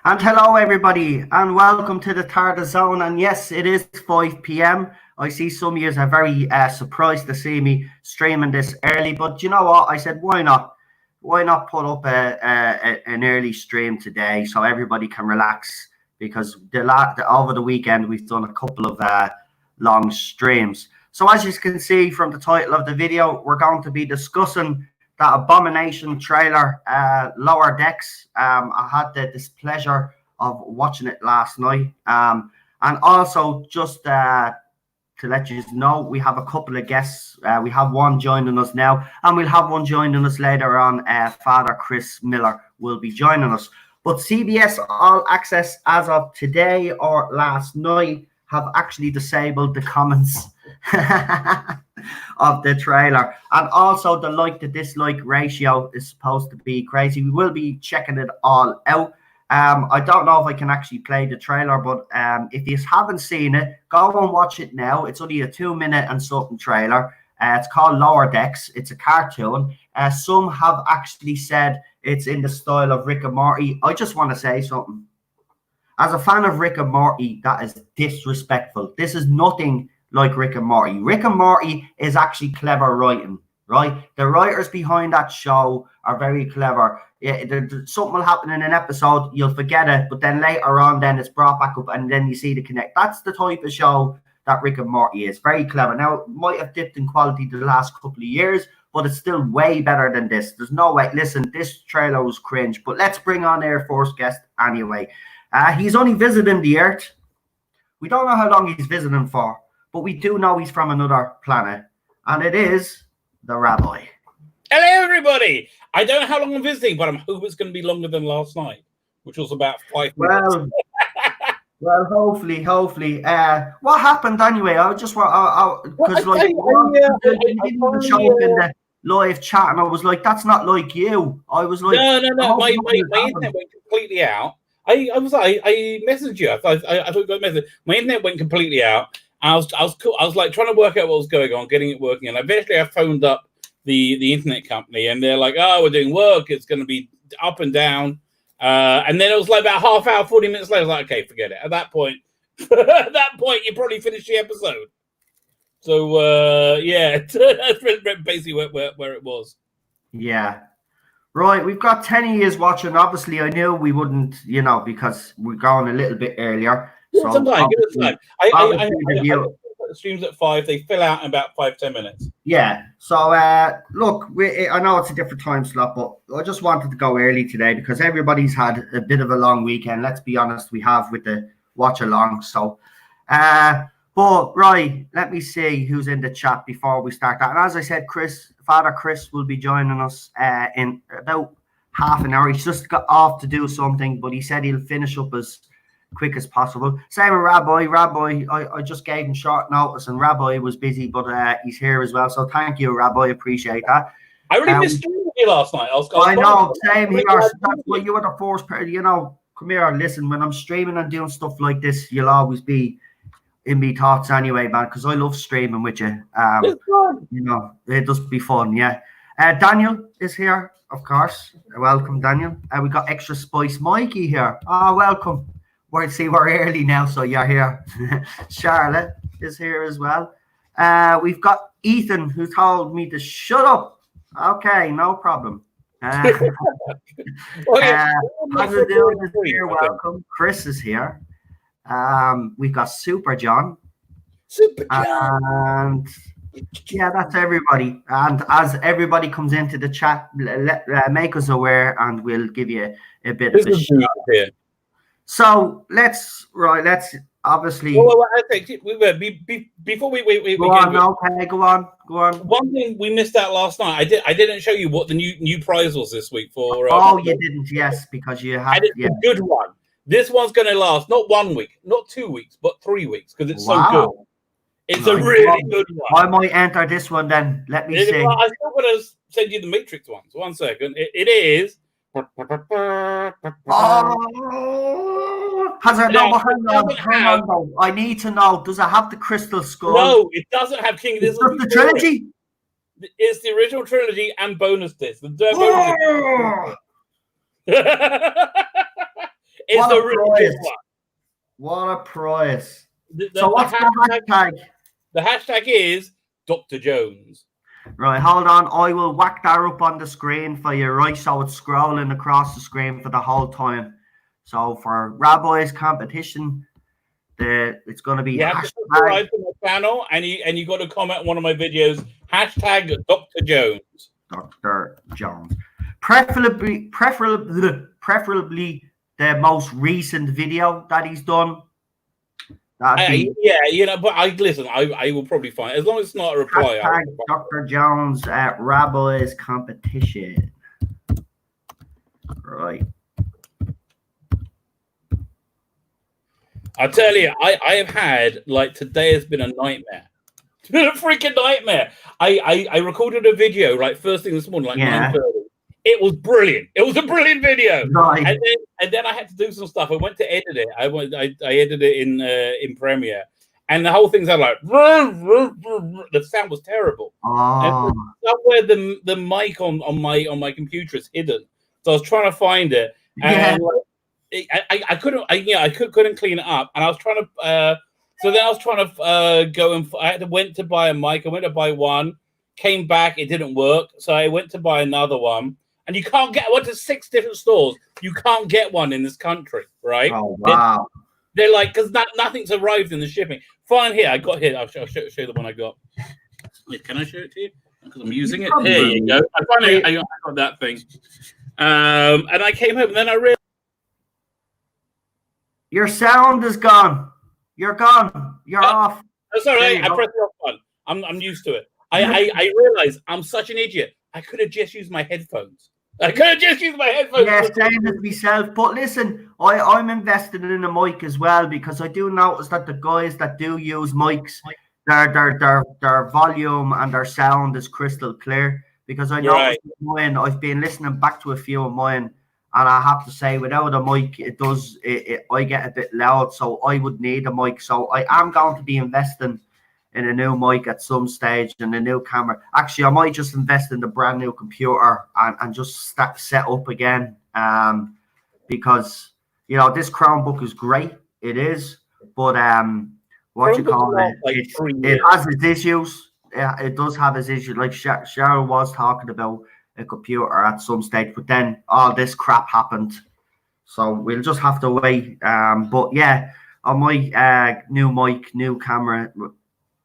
And hello everybody, and welcome to the Tarda Zone. And yes, it is 5 p.m. I see some of you are very surprised to see me streaming this early, but you know what? I said, why not? Why not put up an early stream today so everybody can relax? Because over the weekend we've done a couple of long streams. So as you can see from the title of the video, we're going to be discussing that Abomination trailer, Lower Decks. I had the displeasure of watching it last night. And also, just to let you know, we have a couple of guests. We have one joining us now, and we'll have one joining us later on. Father Chris Miller will be joining us. But CBS All Access, as of today or last night, have actually disabled the comments of the trailer, and also the like to dislike ratio is supposed to be crazy. We will be checking it all out. I don't know if I can actually play the trailer, but if you haven't seen it, go and watch it now. It's only a 2-minute and something trailer. It's called Lower Decks. It's a cartoon. Some have actually said it's in the style of Rick and Morty. I just want to say something. As a fan of Rick and Morty, that is disrespectful. This is nothing like Rick and Morty. Rick and Morty is actually clever writing, right? The writers behind that show are very clever. Yeah, something will happen in an episode, you'll forget it, but then later on, then it's brought back up, and then you see the connect. That's the type of show that Rick and Morty is. Very clever. Now, it might have dipped in quality the last couple of years, but it's still way better than this. There's no way. Listen, this trailer was cringe, but let's bring on our first guest anyway. He's only visiting the Earth. We don't know how long he's visiting for, but we do know he's from another planet, and it is the Rabbi. Hello, everybody. I don't know how long I'm visiting, but I'm hoping it's going to be longer than last night, which was about 5 minutes. Well, hopefully. What happened anyway? I just want because you didn't show up in the live chat, and I was like, "That's not like you." I was like, "No." My internet went completely out. I messaged you. I thought you got a message. My internet went completely out. I was like trying to work out what was going on, getting it working, and eventually I phoned up the internet company, and they're like, "Oh, we're doing work. It's going to be up and down." And then it was like about half hour, 40 minutes later. I was like, "Okay, forget it." At that point, you probably finished the episode. So yeah, that's basically where it was. Yeah. Right, we've got 10 years watching. Obviously, I knew we wouldn't, because we're going a little bit earlier. Give it some time. I streams at 5. They fill out in about 5-10 minutes. Yeah. So, look, I know it's a different time slot, but I just wanted to go early today because everybody's had a bit of a long weekend. Let's be honest, we have with the watch along. So, but right, let me see who's in the chat before we start that. And as I said, Father Chris will be joining us in about half an hour. He's just got off to do something, but he said he'll finish up as quick as possible. Same with Rabbi. I just gave him short notice, and Rabbi was busy, but he's here as well. So thank you, Rabbi. Appreciate that. I really missed you last night. I know, same here. That's why you were the first person. Come here. Listen, when I'm streaming and doing stuff like this, you'll always be in me thoughts anyway, man, because I love streaming with you. It's fun. It does be fun, yeah. Daniel is here, of course. Welcome, Daniel. We got Extra Spice Mikey here. Welcome. We're early now, so you're here. Charlotte is here as well. We've got Ethan, who told me to shut up. Okay, no problem. Here, welcome. Chris is here. We've got Super John. And yeah, that's everybody. And as everybody comes into the chat, make us aware, and we'll give you a bit of a shout here. So let's obviously. Well, I think before we go on. Okay, go on. One thing we missed out last night. I didn't show you what the new prize was this week for. You didn't, yes, because you had a good one. This one's going to last not 1 week, not 2 weeks, but 3 weeks because it's so good. It's a really good one. I might enter this one then. Let me see. I still got to send you the Matrix ones. 1 second. It is. Oh, has it no? Hang on, though. I need to know. Does it have the Crystal Skull? No, it doesn't have King. This is the trilogy. It's the original trilogy and bonus disc. It's the really one. What a prize! So what's the hashtag? The hashtag is Dr. Jones. Right, hold on. I will whack that up on the screen for you, right? So it's scrolling across the screen for the whole time. So for Rabbi's competition, it's going to be have to subscribe to my channel, and you got to comment on one of my videos. Hashtag Dr. Jones. Dr. Jones. Preferably the most recent video that he's done. Yeah, but I will probably find it. As long as it's not a reply. Dr. Jones at Rabbi's competition. Right. I tell you, I have had, like, today has been a nightmare. It's been a freaking nightmare. I recorded a video, like, first thing this morning, like 9:30. It was brilliant. It was a brilliant video. Right. And then I had to do some stuff. I went to edit it. I edited it in Premiere. And the whole thing's like, the sound was terrible. Oh. And somewhere the mic on my computer is hidden. So I was trying to find it. And I couldn't clean it up. And I was trying to go and I went to buy a mic. I went to buy one, came back, it didn't work. So I went to buy another one. And you can't get. I went to 6 different stores. You can't get one in this country, right? Oh wow! They're like, because nothing's arrived in the shipping. Fine, here I got here. I'll show you the one I got. Wait, can I show it to you? Because I'm using it. Here you go. I got that thing. And I came home, and then I realized your sound is gone. You're gone. You're off. That's all right. I pressed the off button. I'm used to it. I realized I'm such an idiot. I could have just used my headphones. Yeah, same as myself. But listen, I'm invested in a mic as well because I do notice that the guys that do use mics, their volume and their sound is crystal clear. Because I know mine, I've been listening back to a few of mine, and I have to say, without a mic, I get a bit loud. So I would need a mic. So I am going to be investing in a new mic at some stage and a new camera. Actually, I might just invest in the brand new computer and just set up again. Because this Chromebook is great. It is, but it has its issues. Yeah, it does have its issues. Like Cheryl was talking about a computer at some stage, but then all this crap happened. So we'll just have to wait. But yeah, on my new mic, new camera,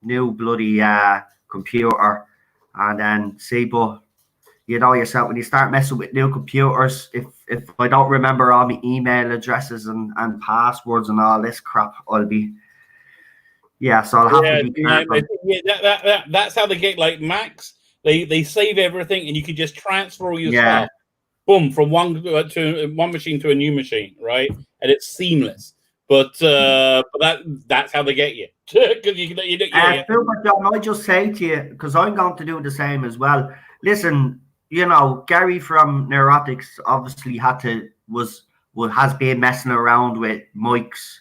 new bloody computer, and then see. But you know yourself, when you start messing with new computers, if I don't remember all my email addresses and passwords and all this crap, I'll be so I'll have to be careful. That's how they get, like, Macs. They save everything, and you can just transfer all your stuff, boom, from one machine to a new machine, right? And it's seamless. But that's how they get you. I just say to you, because I'm going to do the same as well. Listen, Gary from Neurotics obviously has been messing around with mics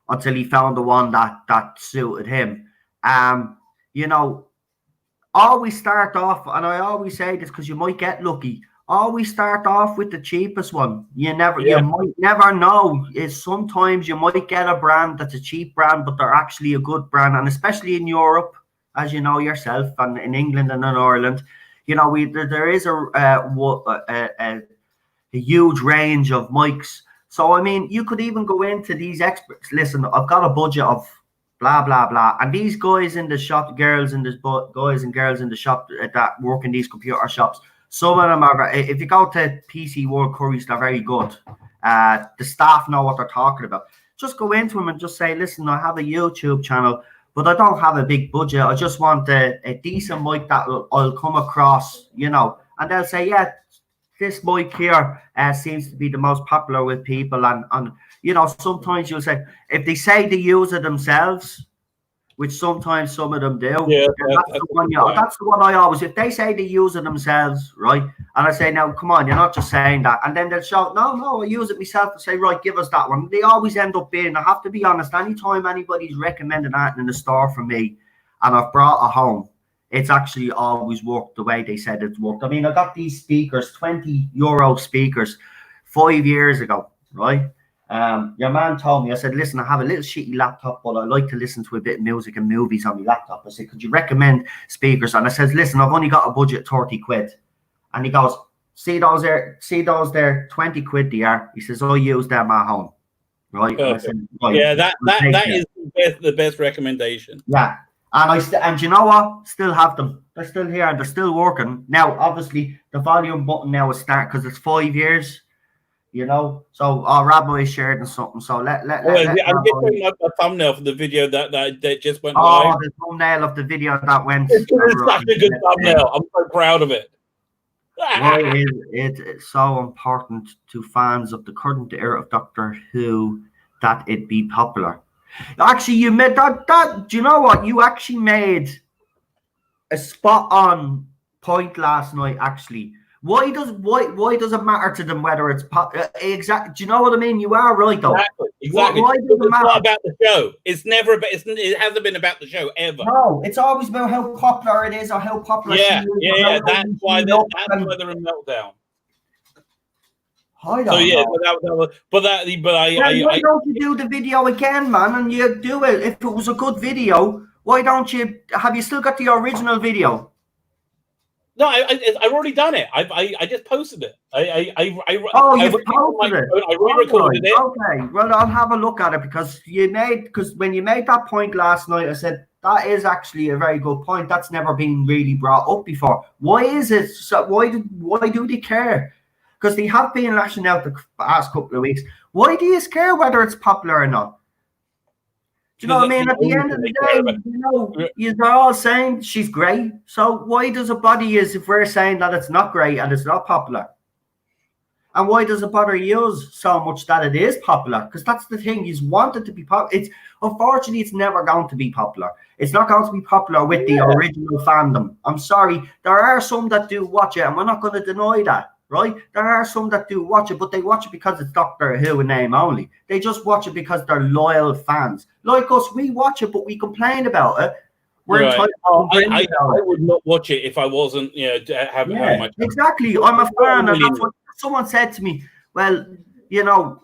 until he found the one that suited him. Always start off, and I always say this because you might get lucky. Always start off with the cheapest one. You might never know. Sometimes you might get a brand that's a cheap brand, but they're actually a good brand. And especially in Europe, as you know yourself, and in England and in Ireland, there is a huge range of mics. So I mean, you could even go into these experts. Listen, I've got a budget of blah blah blah, and these guys in the shop, guys and girls in the shop that work in these computer shops. Some of them are, if you go to PC World Curries, they're very good. The staff know what they're talking about. Just go into them and just say, listen, I have a YouTube channel, but I don't have a big budget. I just want a decent mic that I'll come across, and they'll say, yeah, this mic here seems to be the most popular with people, and you know, sometimes you'll say if they say they use it themselves, which sometimes some of them do. Yeah, that's the one I always. If they say they use it themselves, right, and I say, now come on, you're not just saying that, and then they'll shout, no, I use it myself. And say, right, give us that one. They always end up being. I have to be honest. Anytime anybody's recommended that in the store for me, and I've brought it home, it's actually always worked the way they said it's worked. I mean, I got these speakers, €20 speakers, 5 years ago, right? Your man told me, I said, listen, I have a little shitty laptop, but I like to listen to a bit of music and movies on my laptop. I said, could you recommend speakers? And I said, listen, I've only got a budget 30 quid. And he goes, see those there, 20 quid they are. He says, I use them at home. Right? I said, right. Yeah, that is the best recommendation. Yeah. And you know what? Still have them. They're still here and they're still working. Now, obviously, the volume button now is start because it's 5 years. You know, so Rabbi shared and something. So I'm just putting up a thumbnail for the video that just went live. Oh, the thumbnail of the video that went. It's such a good thumbnail. I'm so proud of it. Why is it so important to fans of the current era of Doctor Who that it be popular? Actually, you made that. Do you know what? You actually made a spot on point last night. Actually. Why does it matter to them whether it's exactly? Do you know what I mean? You are right, though. Exactly. Why does it matter? Not about the show. It's never about. It hasn't been about the show ever. No, it's always about how popular it is or how popular. Yeah. That's why they're in meltdown. I don't know. Why don't you do the video again, man? And you do it if it was a good video. Why don't you? Have you still got the original video? No, I've already done it. I just posted it. You posted it. I re-recorded it. Okay, well I'll have a look at it because when you made that point last night, I said that is actually a very good point. That's never been really brought up before. Why is it? So why do they care? Because they have been lashing out the past couple of weeks. Why do you care whether it's popular or not? Do you know what I mean? At the end of the day, you know, they're all saying she's great. So why does it bother you if we're saying that it's not great and it's not popular? And why does it bother you so much that it is popular? Because that's the thing. You want it to be popular. Unfortunately, it's never going to be popular. It's not going to be popular with the original fandom. I'm sorry. There are some that do watch it, and we're not going to deny that. Right? There are some that do watch it, but they watch it because it's Doctor Who in name only. They just watch it because they're loyal fans. Like us, we watch it, but we complain about it. We're entitled to complain about it. I would not watch it if I wasn't, having my exactly. I'm a fan, and that's what someone said to me. Well, you know,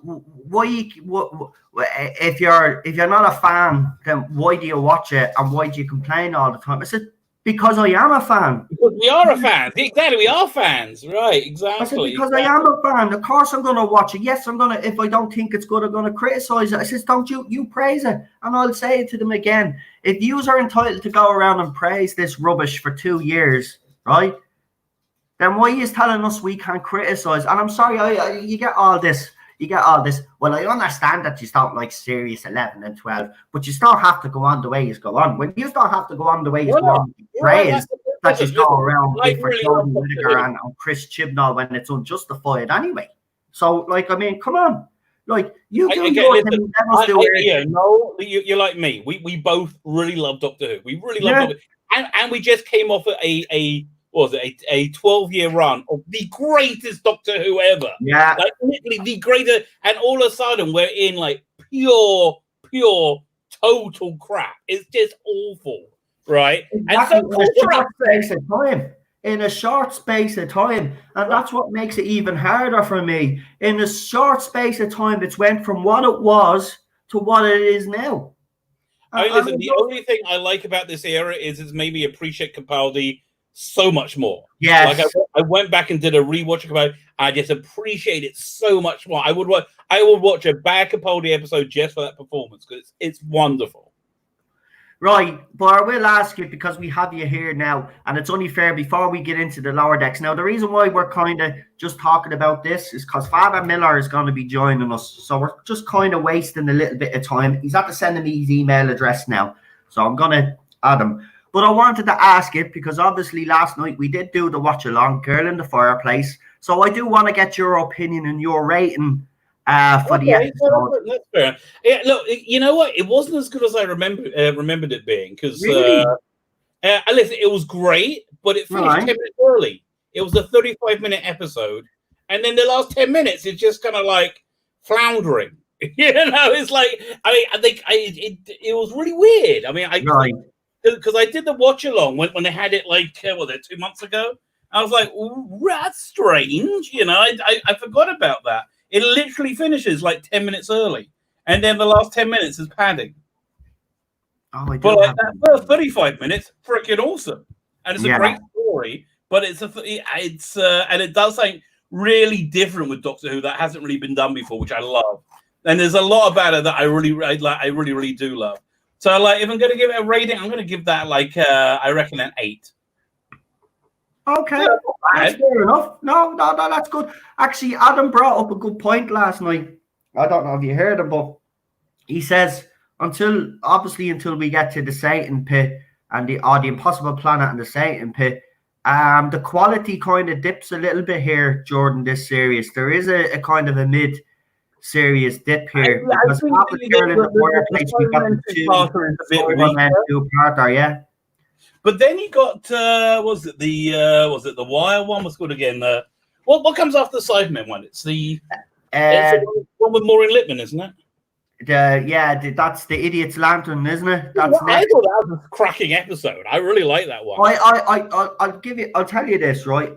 if you're not a fan, then why do you watch it and why do you complain all the time? I said, because I am a fan. Because we are a fan. Exactly, we are fans. Right, exactly. I said, because I am a fan. Of course I'm going to watch it. Yes, I'm going to, if I don't think it's good, I'm going to criticize it. I says, don't you praise it. And I'll say it to them again. If you are entitled to go around and praise this rubbish for 2 years, right, then why are you telling us we can't criticize? And I'm sorry, you get all this. You get all this. Well, I understand that you don't like Series 11 and 12, but you still have to go on the way you go on. When you still have to go on the way you go on, praise that you go around for Jodie Whittaker and Chris Chibnall when it's unjustified anyway. So, like, I mean, come on. Like, you do your thing, you're like me. We both really love Doctor Who. We really love Doctor Who. And we just came off a 12-year run of the greatest Doctor Who ever. Yeah. Like literally the greatest, and all of a sudden we're in like pure total crap. It's just awful. Right? Exactly. And in a short space of time. And that's what makes it even harder for me. In a short space of time, it's went from what it was to what it is now. Listen, the only thing I like about this era is it's made me appreciate Capaldi so much more. Yes. Like I went back and did a rewatch about it. I just appreciate it so much more. I would watch a bad Capaldi episode just for that performance because it's wonderful. Right, but I will ask you because we have you here now, and it's only fair before we get into the lower decks. Now, the reason why we're kind of just talking about this is because Father Miller is going to be joining us, so we're just kind of wasting a little bit of time. He's had to send me his email address now, so I'm going to add him. But I wanted to ask it because obviously last night we did do the watch along, Girl in the Fireplace. So I do want to get your opinion and your rating for the episode. Well, that's fair. Yeah, look, you know what? It wasn't as good as I remembered it being because Really? listen, it was great, but it finished 10 minutes early. It was a 35-minute episode, and then the last 10 minutes is just kind of like floundering. You know, it's like I think it was really weird. I mean, because I did the watch along when they had it like 2 months ago. I was like, that's strange. You know, I forgot about that. It literally finishes like 10 minutes early, and then the last 10 minutes is padding. Oh, but like that first 35 minutes, freaking awesome, and it's a great story. But it's and it does something really different with Doctor Who that hasn't really been done before, which I love. And there's a lot about it that I really do love. So like, if I'm going to give it a rating, I'm going to give that like I reckon an 8. Okay, that's fair enough. No, that's good. Actually, Adam brought up a good point last night. I don't know if you heard him, but he says until we get to the Satan Pit and the Impossible Planet and the Satan Pit, the quality kind of dips a little bit here, Jordan. This series, there is a kind of a mid-series dip here because after Girl in the Fireplace, we got the two-parter, yeah. But then you got was it the Wire one? Was good again. What comes after the Cybermen one? It's the one with Maureen Lipman, isn't it? That's the Idiot's Lantern, isn't it? I thought that was a cracking episode. I really like that one. I'll tell you this, right?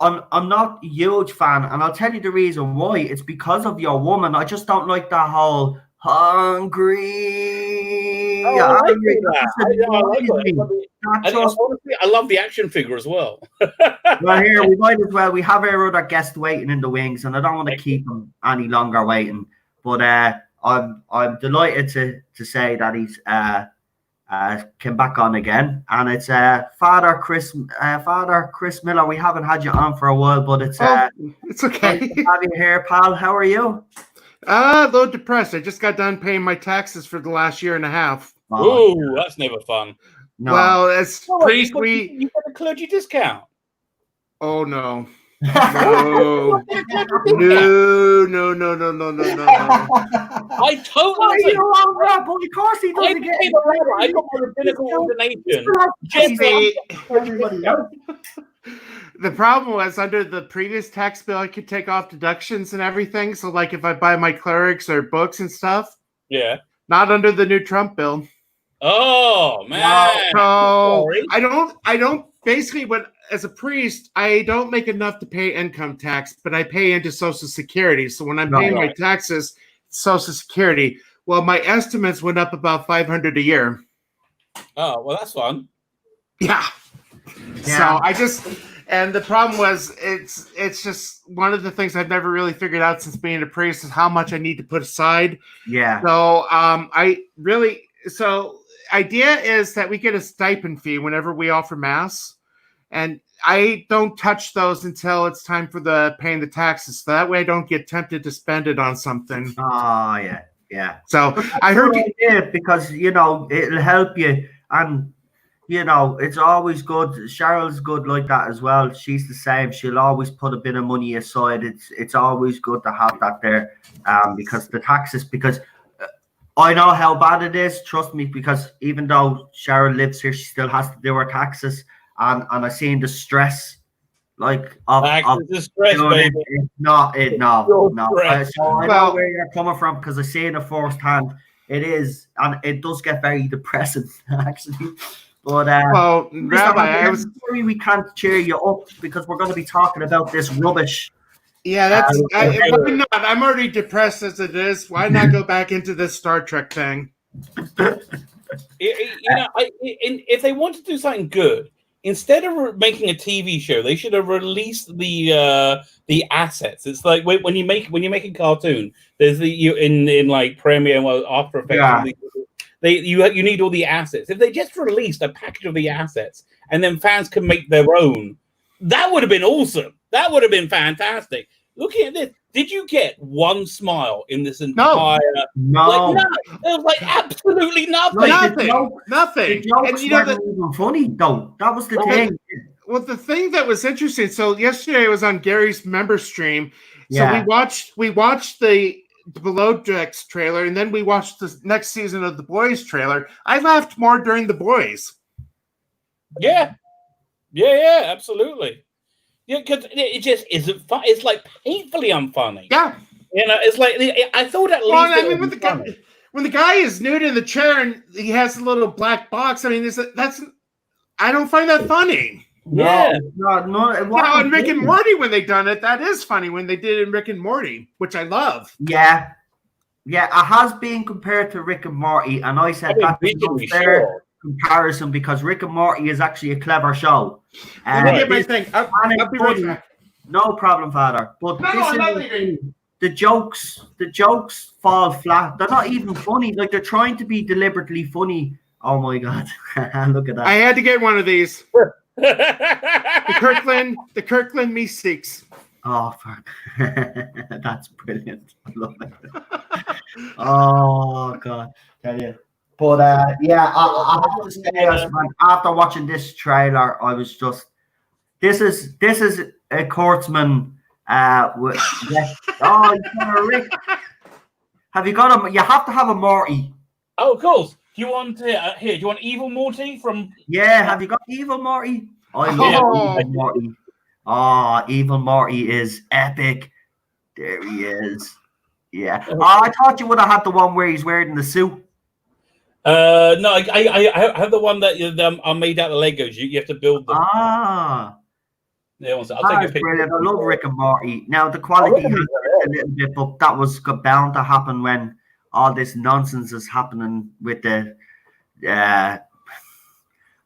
I'm not a huge fan, and I'll tell you the reason why. It's because of your woman. I just don't like that whole hungry. I love the action figure as well. Well, here we might as well. We have our other guest waiting in the wings, and I don't want to keep him any longer waiting. But I'm delighted to say that he's came back on again, and it's Father Chris Miller. We haven't had you on for a while, but it's okay. Nice to have you here, pal. How are you? A little depressed. I just got done paying my taxes for the last year and a half. Oh, that's never fun. No. Well, it's you got a clergy discount. Oh no. No. No. I totally. You're wrong, Rob. Of course he doesn't get it. I got my rabbinical ordination. The problem was under the previous tax bill, I could take off deductions and everything. So, like, if I buy my clerics or books and stuff, not under the new Trump bill. Oh man! So I don't. Basically, as a priest, I don't make enough to pay income tax, but I pay into Social Security. So when I'm paying my taxes, Social Security. Well, my estimates went up about $500 a year. Oh well, that's fun. Yeah. So and the problem was it's just one of the things I've never really figured out since being a priest is how much I need to put aside. Yeah. So idea is that we get a stipend fee whenever we offer mass, and I don't touch those until it's time for paying the taxes. So that way I don't get tempted to spend it on something. Oh yeah. So I heard it because it'll help you, and it's always good. Cheryl's good like that as well. She's the same. She'll always put a bit of money aside. It's always good to have that there, because the taxes. Because I know how bad it is. Trust me, because even though Cheryl lives here, she still has to do her taxes, and I seen the stress, like of the stress, baby. No. So I know where you're coming from because I see it firsthand. It is, and it does get very depressing actually. But Rabbi, sorry we can't cheer you up because we're going to be talking about this rubbish. Yeah, why not? I'm already depressed as it is. Why not go back into this Star Trek thing? If they want to do something good, instead of making a TV show, they should have released the assets. It's like when you make a cartoon, there's in like Premiere and After Effects. Yeah. You need all the assets. If they just released a package of the assets and then fans can make their own, that would have been awesome. That would have been fantastic. Looking at this, Did you get one smile in this entire? No. Like, no, there was like absolutely nothing. Nothing. The jokes And you know weren't even funny, though. That was the thing. Well, the thing that was interesting. So yesterday I was on Gary's member stream. So Yeah. we watched the Below Decks trailer, and then we watched the next season of The Boys trailer. I laughed more during The Boys. Yeah, absolutely. Yeah, because it just isn't fun. It's like painfully unfunny. Yeah, you know, it's like I thought at least. Well, I mean, when the guy is nude in the chair and he has a little black box, I mean, I don't find that funny. No. Now in Rick and Morty, when they done it, that is funny. When they did it in Rick and Morty, which I love. Yeah, it has been compared to Rick and Morty, and I said that's a fair comparison because Rick and Morty is actually a clever show. Let me get my thing. I'll be right back. No problem, Father. But the jokes fall flat. They're not even funny. Like they're trying to be deliberately funny. Oh my god! Look at that. I had to get one of these. the Kirkland Mystics. Oh fuck! That's brilliant. I love it. Oh god, tell you. But yeah, I have to say, after watching this trailer, I was just this is a Kurtzman. With, yeah. Oh, you got a Rick. Have you got him? You have to have a Morty. Oh, of course. Do you want here? Do you want Evil Morty from? Yeah, have you got Evil Morty? I love Evil Morty. Oh, Evil Morty is epic. There he is. Yeah. Oh, I thought you would have had the one where he's wearing the suit. No, I have the one that are made out of Legos. You have to build them. Ah. Yeah, I'll take a picture. Brilliant. I love Rick and Morty. Now the quality has a little bit, but that was bound to happen when all this nonsense is happening with the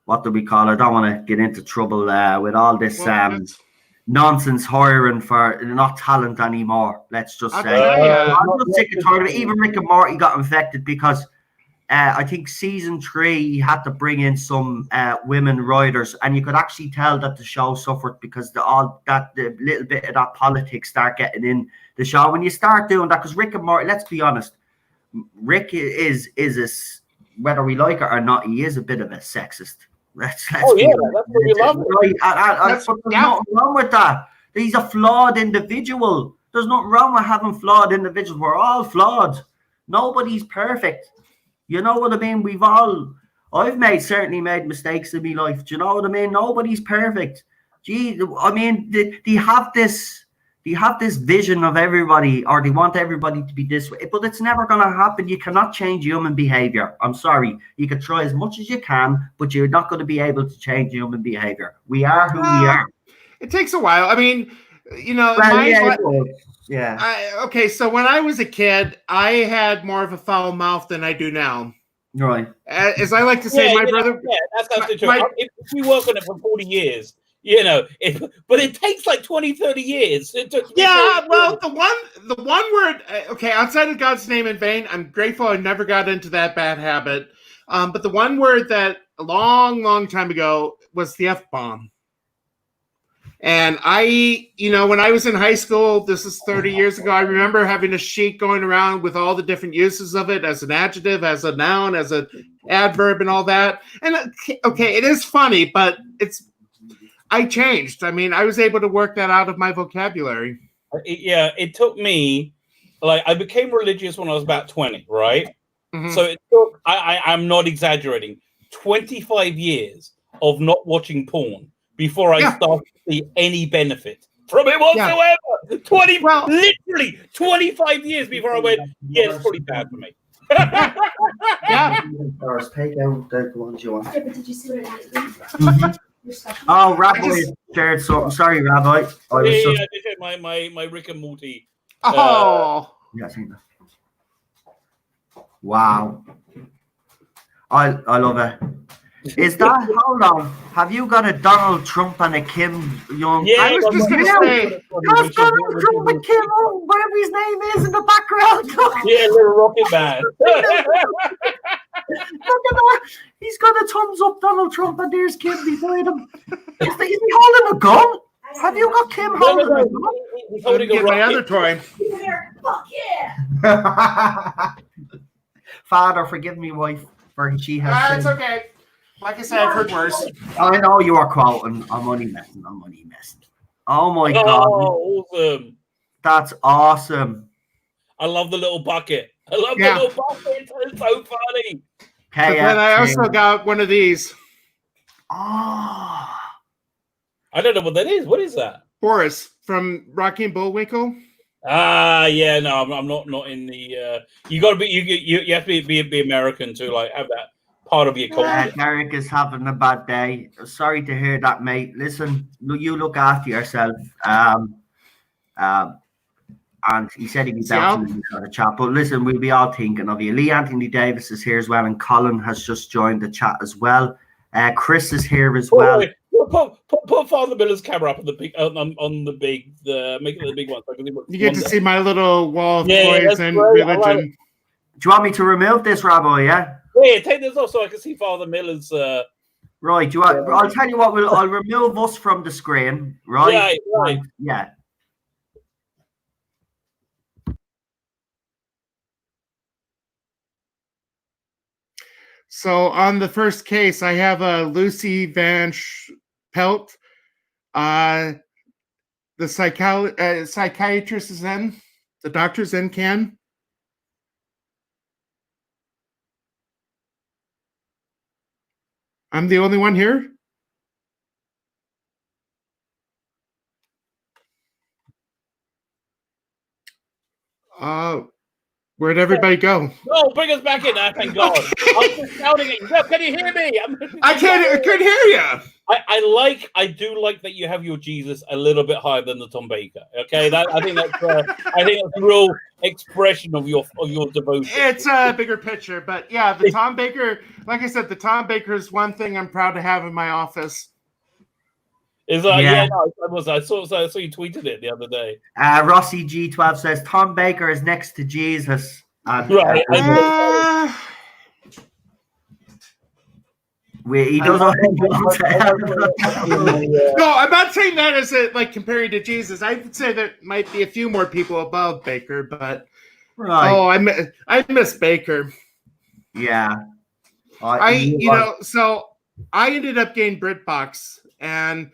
what do we call it? I don't want to get into trouble with all this nonsense hiring for not talent anymore. Let's just say I'm not sick of talking. Even Rick and Morty got infected because I think season 3 he had to bring in some women writers, and you could actually tell that the show suffered because the little bit of that politics start getting in the show when you start doing that. Because Rick and Morty, let's be honest, Rick is whether we like it or not, he is a bit of a sexist. Let's that's what we love. Right. There's nothing wrong with that. He's a flawed individual. There's nothing wrong with having flawed individuals. We're all flawed. Nobody's perfect. You know what I mean? I've certainly made mistakes in my life. Do you know what I mean? Nobody's perfect. Gee, I mean, they have this vision of everybody, or they want everybody to be this way, but it's never going to happen. You cannot change human behavior. I'm sorry. You can try as much as you can, but you're not going to be able to change human behavior. We are who we are. It takes a while. I mean, you know, okay, so when I was a kid, I had more of a foul mouth than I do now. Right. As I like to say, my brother. Yeah, that's true. If we work on it for 40 years, you know, but it takes like 20, 30 years. Well, the one word, okay, outside of God's name in vain, I'm grateful I never got into that bad habit. But the one word that a long, long time ago was the F-bomb. And when I was in high school, this is 30 years ago, I remember having a sheet going around with all the different uses of it as an adjective, as a noun, as an adverb, and all that. And okay, it is funny, but I changed. I mean, I was able to work that out of my vocabulary. It took me, I became religious when I was about 20, right? Mm-hmm. So it took, I'm not exaggerating, 25 years of not watching porn before I started to see any benefit from it whatsoever. Literally 25 years before I went, it's pretty bad for me. Take out the ones you want. Yeah, but did you see what it was? Mm-hmm. Oh, Rabbi shared something. Sorry, Rabbi. I did my Rick and Morty. Yeah, I think that. Wow. I love it. Is that, hold on, have you got a Donald Trump and a Kim Jong? Yeah, I was just going to say, that's Donald Trump and Kim, whatever his name is in the background. Yeah, little Rocket Man. Look at that. He's got a thumbs up, Donald Trump, and there's Kim beside him. Is he holding a gun? Have you got Kim No, holding no, it? no. He's I'm holding a get my rocket. other toy. Fuck yeah! Father, forgive me, wife, for she has It's sinned. okay. Like I said, I've heard worse. I know you are quoting. I'm only messing. Oh my God. Oh, awesome. That's awesome. I love the little bucket. I love Yeah. the little bucket. It's so funny. But then I also KFC. got one of these. Oh. I don't know what that is. What is that? Boris from Rocky and Bullwinkle. Ah, yeah, no, I'm not in the. You got to be you have to be American to like have that part of your culture. Derek is having a bad day. Sorry to hear that, mate. Listen, you look after yourself. And he said he'd be bouncing in the chat. But listen, we'll be all thinking of you. Lee Anthony Davis is here as well, and Colin has just joined the chat as well. Chris is here as well. Put Father Miller's camera up on the big make it the big one. So I can You get to see my little wall of toys that's and great. I like religion. Do you want me to remove this, Rabbi? Yeah. Yeah, take this off so I can see Father Miller's. Right. Do you want? I'll tell you what. I'll remove us from the screen. Right. Right. Yeah. So on the first case, I have a Lucy Van Pelt. The psychiatrist is in. The doctor's in, Ken. I'm the only one here. Where'd everybody go? Oh, bring us back in! Thank God. I'm just shouting at you. No, can you hear me? I couldn't hear you. I do like that you have your Jesus a little bit higher than the Tom Baker. Okay, I think that's a real expression of your devotion. It's a bigger picture, but yeah, the Tom Baker. Like I said, the Tom Baker is one thing I'm proud to have in my office. Is that I saw you tweeted it the other day. Rossi G12 says Tom Baker is next to Jesus. Right. He does. No, I'm not saying that as like comparing to Jesus. I would say there might be a few more people above Baker, but I miss Baker. Yeah. So I ended up getting BritBox, and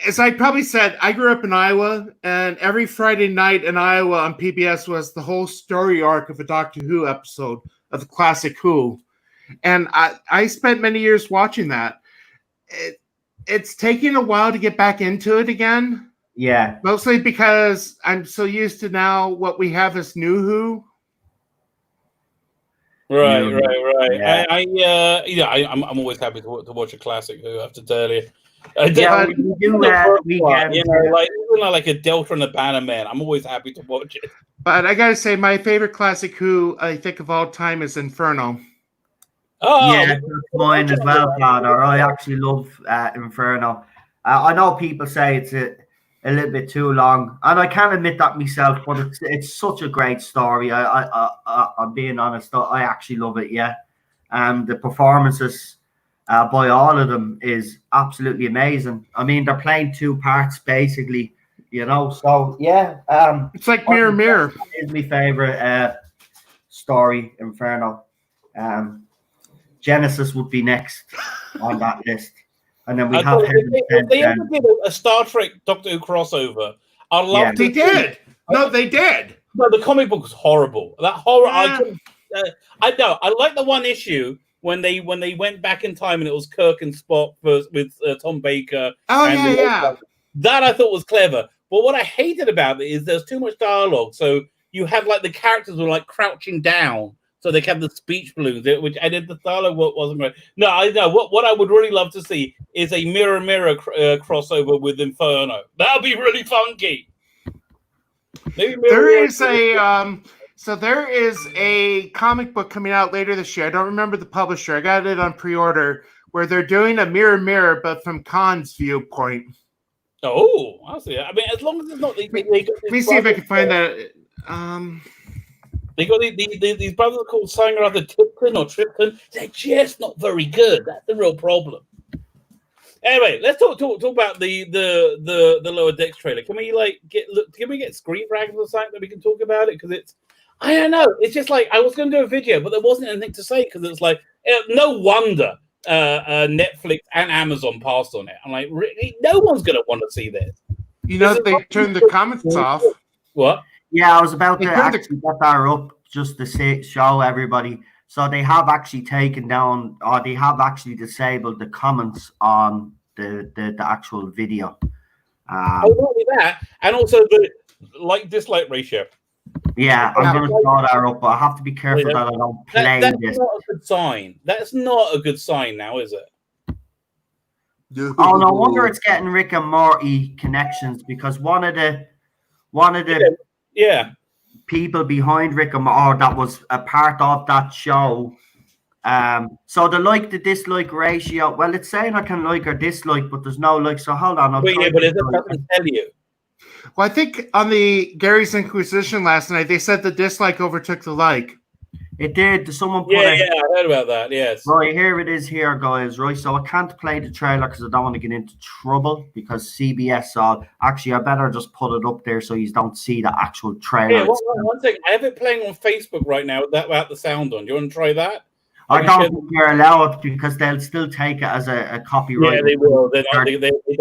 as I probably said, I grew up in Iowa, and every Friday night in Iowa on PBS was the whole story arc of a Doctor Who episode of the classic Who. And I spent many years watching that. It's taking a while to get back into it again. Yeah. Mostly because I'm so used to now what we have as New Who. Right. Yeah. I'm always happy to watch a classic Who. I have to tell you. We do like a Delta and a Bannerman. I'm always happy to watch it. But I gotta say, my favorite classic Who I think of all time is Inferno. Oh, yeah, that's mine as well, Father. I actually love Inferno. I know people say it's a little bit too long, and I can admit that myself. But it's such a great story. I'm being honest. I actually love it. Yeah, the performances by all of them is absolutely amazing. I mean, they're playing two parts basically. So yeah. It's like Mirror Mirror. Is my favorite story, Inferno. Genesis would be next on that list, and then we have. If they ever did a Star Trek Doctor Who crossover, I'd love to. They did. No, they did. No, the comic book was horrible. That horror. I know. I like the one issue when they went back in time and it was Kirk and Spock with Tom Baker. Oh yeah. That I thought was clever. But what I hated about it is there's too much dialogue. So you had like the characters were like crouching down. So they kept the speech balloons, which I did the dialogue wasn't great. No, I know what I would really love to see is a Mirror Mirror crossover with Inferno. That'd be really funky. There is a comic book coming out later this year. I don't remember the publisher. I got it on pre-order where they're doing a Mirror Mirror, but from Khan's viewpoint. Oh, I see. I mean, as long as it's not. Let me see if I can find that. They got these brothers called something or other Tipton or Tripton. They're just not very good. That's the real problem. Anyway, let's talk about the Lower Decks trailer. Can we get screen fragments or something that we can talk about it? Because it's, I don't know, it's just like I was going to do a video, but there wasn't anything to say because it's like no wonder Netflix and Amazon passed on it. I'm like, really? No one's going to want to see this. You know, they turned the comments off. What? Yeah, I was about to actually get that up just to show everybody. So they have actually taken down, or they have actually disabled the comments on the actual video. Not only that, and also the like-dislike ratio. Yeah, I'm going to throw that up, but I have to be careful that I don't play that's this. Not a good sign. That's not a good sign now, is it? Oh, no wonder it's getting Rick and Morty connections, because one of the people behind Rick and Morty that was a part of that show. So the dislike ratio. Well, it's saying I can like or dislike, but there's no like. So hold on. But it doesn't tell you. Well, I think on the Gary's Inquisition last night, they said the dislike overtook the like. It did. Someone put I heard about that. Yes. Right, here it is here, guys. Right, so I can't play the trailer because I don't want to get into trouble because CBS actually, I better just put it up there so you don't see the actual trailer. Yeah, one thing. I have it playing on Facebook right now without the sound on. Do you want to try that? I don't think you're allowed because they'll still take it as a copyright. Yeah, they will. They don't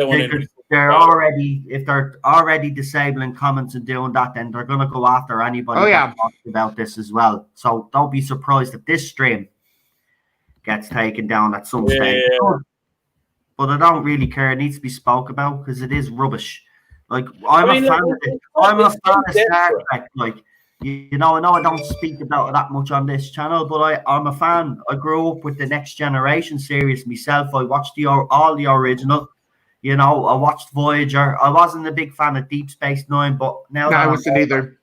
want to. If they're already disabling comments and doing that, then they're going to go after anybody that talks about this as well. So don't be surprised if this stream gets taken down at some stage. Yeah. But I don't really care. It needs to be spoke about because it is rubbish. Like I'm a fan of Star Trek. Like you know, I know I don't speak about it that much on this channel, but I'm a fan. I grew up with the Next Generation series myself. I watched all the original. You know, I watched Voyager. I wasn't a big fan of Deep Space Nine, but now I wasn't either.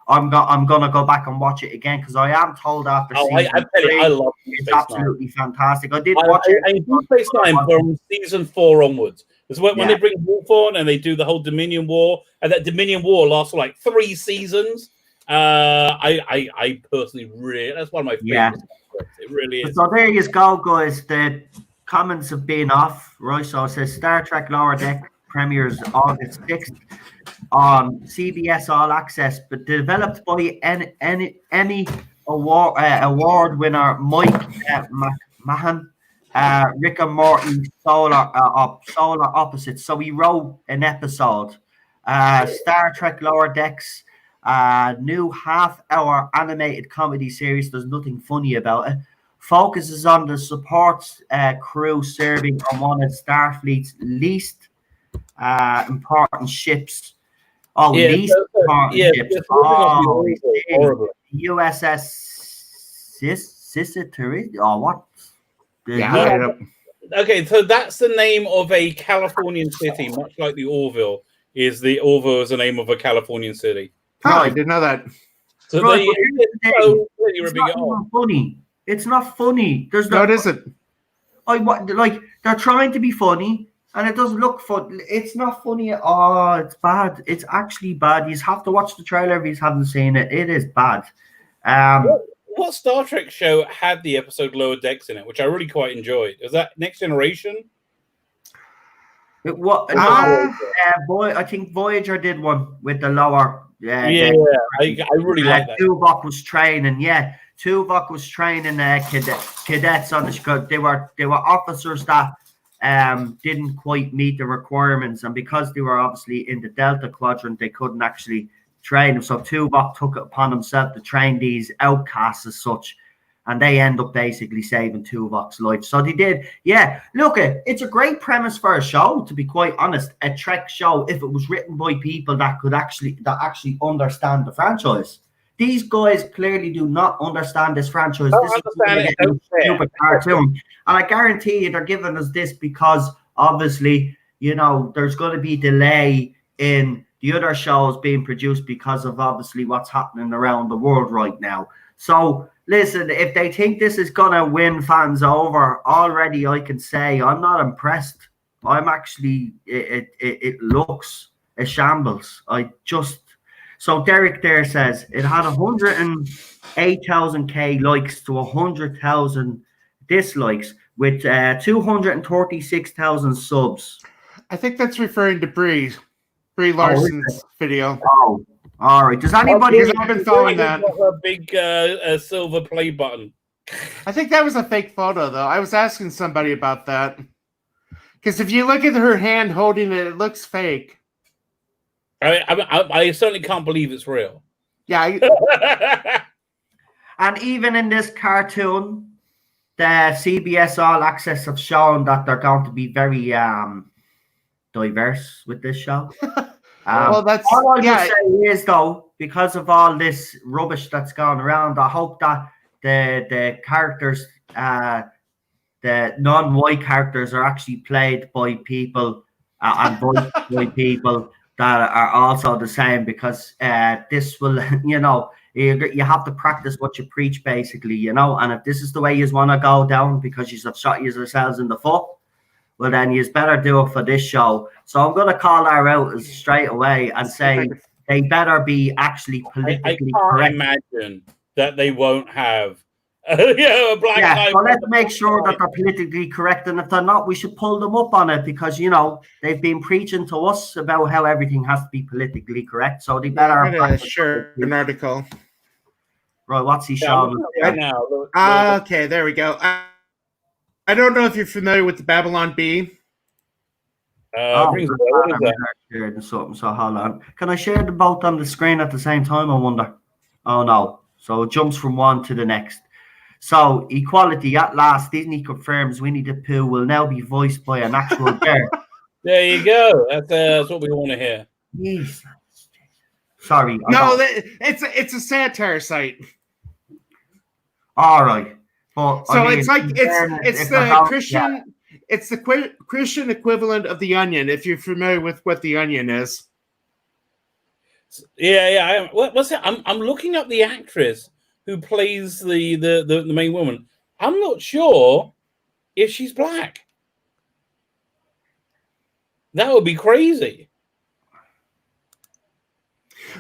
I'm gonna go back and watch it again because I am told after season 3, I love it's absolutely fantastic. I did watch it. Deep Space Nine from season 4 onwards. It's when they bring Worf on and they do the whole Dominion War, and that Dominion War lasts for like 3 seasons. I personally really, that's one of my favorites. It really is. So there you go, guys. The comments have been off, right? So it says Star Trek Lower Deck premieres August 6th on CBS All Access, but developed by Emmy award winner Mike McMahon, Rick and Morty Solar Opposites. So he wrote an episode. Star Trek Lower Decks, new half-hour animated comedy series. There's nothing funny about it. Focuses on the support crew serving on one of Starfleet's least important ships. Least important ships. USS Sisitary or what? Okay, so that's the name of a Californian city, much like the Orville. The Orville is the name of a Californian city. Oh, I didn't know that. So right, it's not even funny. It's not funny. There's no. What is it? Like they're trying to be funny, and it doesn't look fun. It's not funny at all. It's bad. It's actually bad. You have to watch the trailer if you haven't seen it. It is bad. What Star Trek show had the episode Lower Decks in it, which I really quite enjoyed? Was that Next Generation? I think Voyager did one with the lower. I really like that. Tuvok was training. Yeah, Tuvok was training cadets on the ship. They were officers that didn't quite meet the requirements, and because they were obviously in the Delta Quadrant, they couldn't actually train them. So Tuvok took it upon himself to train these outcasts as such, and they end up basically saving Tuvok's life. So they did. Yeah, look, it's a great premise for a show, to be quite honest. A Trek show, if it was written by people that actually understand the franchise. These guys clearly do not understand this franchise. This is a stupid cartoon. And I guarantee you they're giving us this because obviously, you know, there's going to be delay in the other shows being produced because of obviously what's happening around the world right now. So listen, if they think this is going to win fans over, already I can say I'm not impressed. I'm actually, it looks a shambles. So Derek there says it had 108,000 likes to 100,000 dislikes. with 236,000 subs. I think that's referring to Brie Larson's video. Oh, all right. Does anybody? Because I've been following that. A big silver play button. I think that was a fake photo, though. I was asking somebody about that. Because if you look at her hand holding it, it looks fake. I certainly can't believe it's real. Yeah. And even in this cartoon, the CBS All Access have shown that they're going to be very diverse with this show. Well, that's all I'll just say is, though, because of all this rubbish that's going around, I hope that the characters, the non-white characters, are actually played by people and voiced by people that are also the same, because this will, you have to practice what you preach, basically, and if this is the way you want to go down because you have shot yourselves in the foot, well, then you better do it for this show. So I'm going to call her out straight away and say they better be actually politically correct. I can't imagine that they won't have a black guy. So let's make sure that they're politically correct, and if they're not, we should pull them up on it, because they've been preaching to us about how everything has to be politically correct. So they better share an article. Right, what's he showing? Right now. Okay, there we go. I don't know if you're familiar with the Babylon Bee. So hold on. Can I share them both on the screen at the same time, I wonder? Oh no. So it jumps from one to the next. So equality at last. Disney confirms Winnie the Pooh will now be voiced by an actual bear. There you go. That's what we want to hear. Jeez. Sorry. No, it's a satire site. All right. But so it's the Christian. Yeah. It's the Christian equivalent of The Onion, if you're familiar with what The Onion is. Yeah. What's that? I'm looking up the actress who plays the main woman. I'm not sure if she's black. That would be crazy.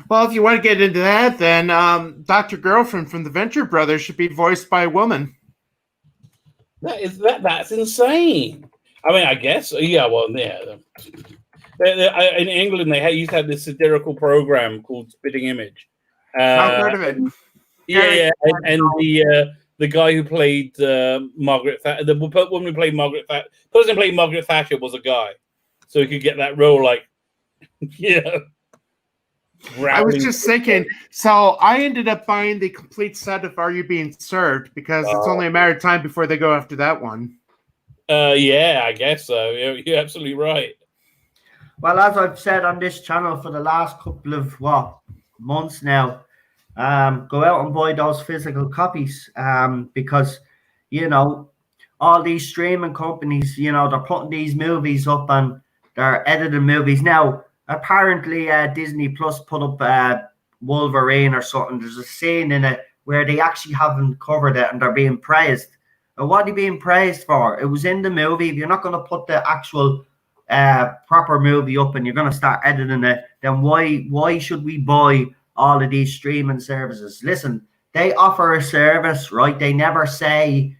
Well, if you want to get into that, then Dr. Girlfriend from the Venture Brothers should be voiced by a woman. That's insane. I mean, I guess, yeah. Well, yeah. In England, they used to have this satirical program called Spitting Image. I've heard of it. Yeah, and the guy who played Margaret Thatcher, the woman who played Margaret Thatcher, person who played Margaret Thatcher was a guy, so he could get that role. Like, yeah. I was just thinking, so I ended up buying the complete set of Are You Being Served, because it's only a matter of time before they go after that one. Yeah, I guess so. You're absolutely right. Well, as I've said on this channel for the last couple of months now, go out and buy those physical copies, because all these streaming companies, they're putting these movies up and they're editing movies now. Apparently, Disney Plus put up Wolverine or something. There's a scene in it where they actually haven't covered it and they're being praised. And what are they being praised for? It was in the movie. If you're not going to put the actual proper movie up and you're going to start editing it, then why should we buy all of these streaming services? Listen, they offer a service, right? They never say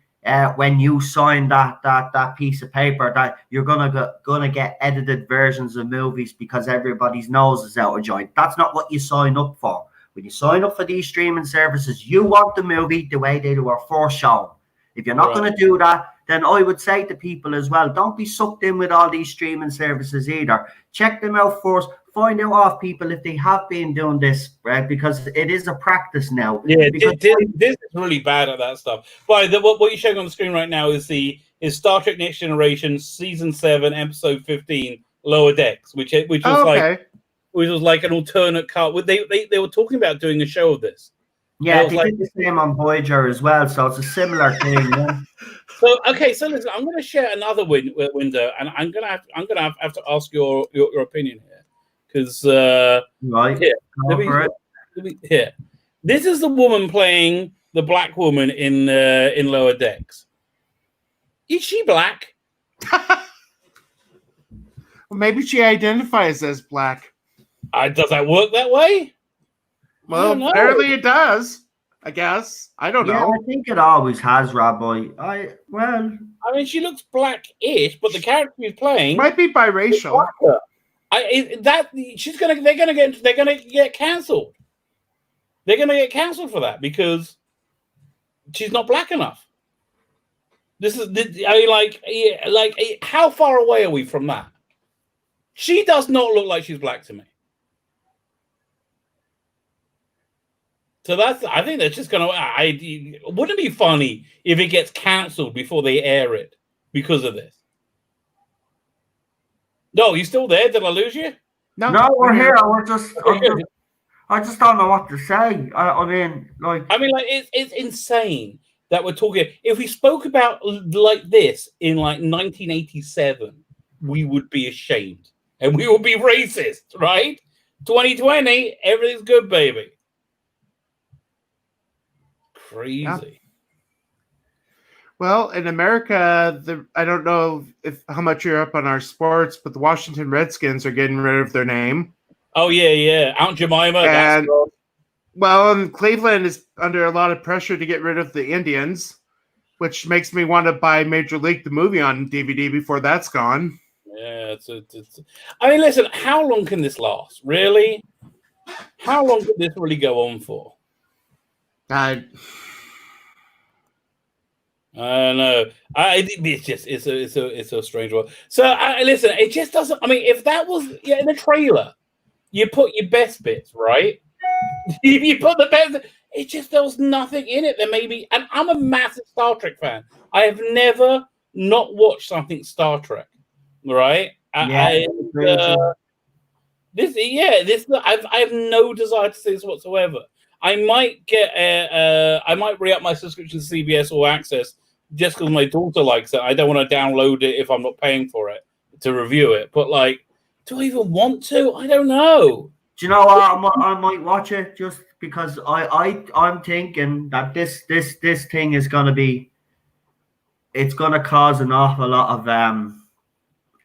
when you sign that piece of paper that you're gonna get edited versions of movies because everybody's nose is out of joint. That's not what you sign up for. When you sign up for these streaming services, you want the movie the way they were first shown. If you're not going to do that, then I would say to people as well, don't be sucked in with all these streaming services either. Check them out first. Find out off people if they have been doing this, right? Because it is a practice now. Yeah, this is really bad at that stuff. But what you're showing on the screen right now is Star Trek Next Generation Season 7, Episode 15, Lower Decks, which was like an alternate cut. They were talking about doing a show of this. Yeah, they did the same on Voyager as well, so it's a similar thing. Yeah. So listen, I'm going to share another window, and I'm going to have to ask your opinion here. Because here, this is the woman playing the black woman in Lower Decks. Is she black? Well, maybe she identifies as black. Does that work that way? Well, apparently it does. I guess. I don't Yeah, know. I think it always has, Rabbi. I mean, she looks black-ish, but the character she's playing Might be biracial. They're gonna get cancelled. They're gonna get cancelled for that because she's not black enough. How far away are we from that? She does not look like she's black to me. So I think that's just gonna. Wouldn't it be funny if it gets cancelled before they air it because of this? No, you still there? Did I lose you? No, we're here. I just don't know what to say. I mean, it's insane that we're talking. If we spoke about like this in like 1987, we would be ashamed and we would be racist, right? 2020, everything's good, baby. Crazy. Yeah. Well, in America, I don't know how much you're up on our sports, but the Washington Redskins are getting rid of their name. Oh yeah, Aunt Jemima. And Cleveland is under a lot of pressure to get rid of the Indians, which makes me want to buy Major League the movie on DVD before that's gone. Yeah, I mean, listen, how long can this last? Really? How long could this really go on for? I don't know. It's a strange one. So listen, it just doesn't. I mean, if that was in the trailer, you put your best bits, right? You put the best. There was nothing in it. There may be, and I'm a massive Star Trek fan. I have never not watched something Star Trek, right? I have no desire to see this whatsoever. I might re-up my subscription to CBS All Access just because my daughter likes it. I don't want to download it if I'm not paying for it to review it. But do I even want to? I don't know. Do you know what? I might watch it just because I'm thinking that this thing is gonna be. It's gonna cause an awful lot of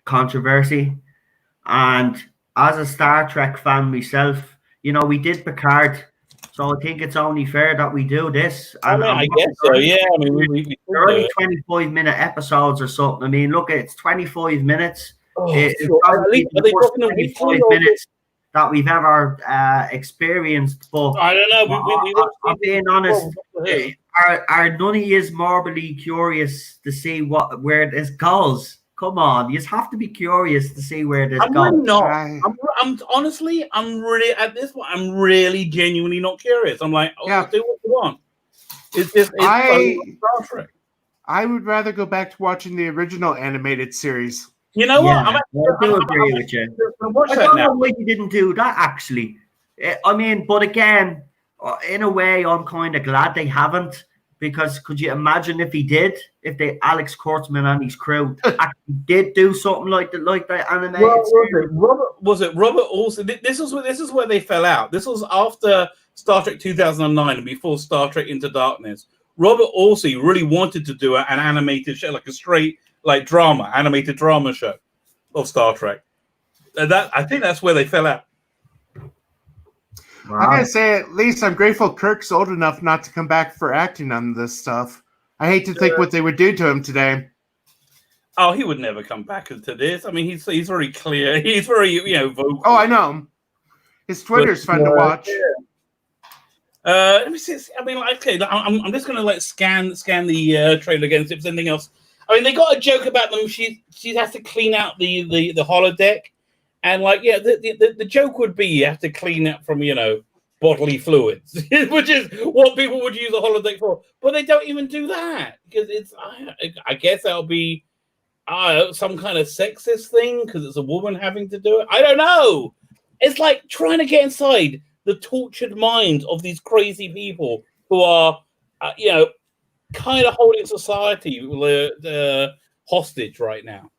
controversy, and as a Star Trek fan myself, we did Picard. So I think it's only fair that we do this. And I guess so, yeah. I mean, they're only 25-minute episodes or something. I mean, look, it's 25 minutes. It's probably the first 25 minutes that we've ever experienced. But I don't know. I'm being honest. Are none of you morbidly curious to see where this goes? Come on, you just have to be curious to see where this goes. I'm not. I'm honestly, I'm really at this point. I'm really genuinely not curious. I'm like, do what you want. It's Star Trek. I would rather go back to watching the original animated series. You know what? I do agree with you. I don't know why you didn't do that. Actually, I mean, but again, in a way, I'm kind of glad they haven't. Because could you imagine if he did? If Alex Kurtzman and his crew actually did do something like that animated? Robert also. This is where they fell out. This was after Star Trek 2009 and before Star Trek Into Darkness. Robert Orci really wanted to do an animated show, like a straight animated drama show of Star Trek. And I think that's where they fell out. Wow. I gotta say, at least I'm grateful Kirk's old enough not to come back for acting on this stuff. I hate to think what they would do to him today. Oh, he would never come back to this. I mean, he's very clear. He's very vocal. Oh, I know. His Twitter's fun to watch. Yeah. Let me see. I mean, okay, I'm just gonna scan the trailer again. See if there's anything else. I mean, they got a joke about them. She has to clean out the holodeck. And the joke would be you have to clean it from bodily fluids, which is what people would use a holodeck for. But they don't even do that because I guess that'll be some kind of sexist thing because it's a woman having to do it. I don't know. It's like trying to get inside the tortured minds of these crazy people who are kind of holding society hostage right now.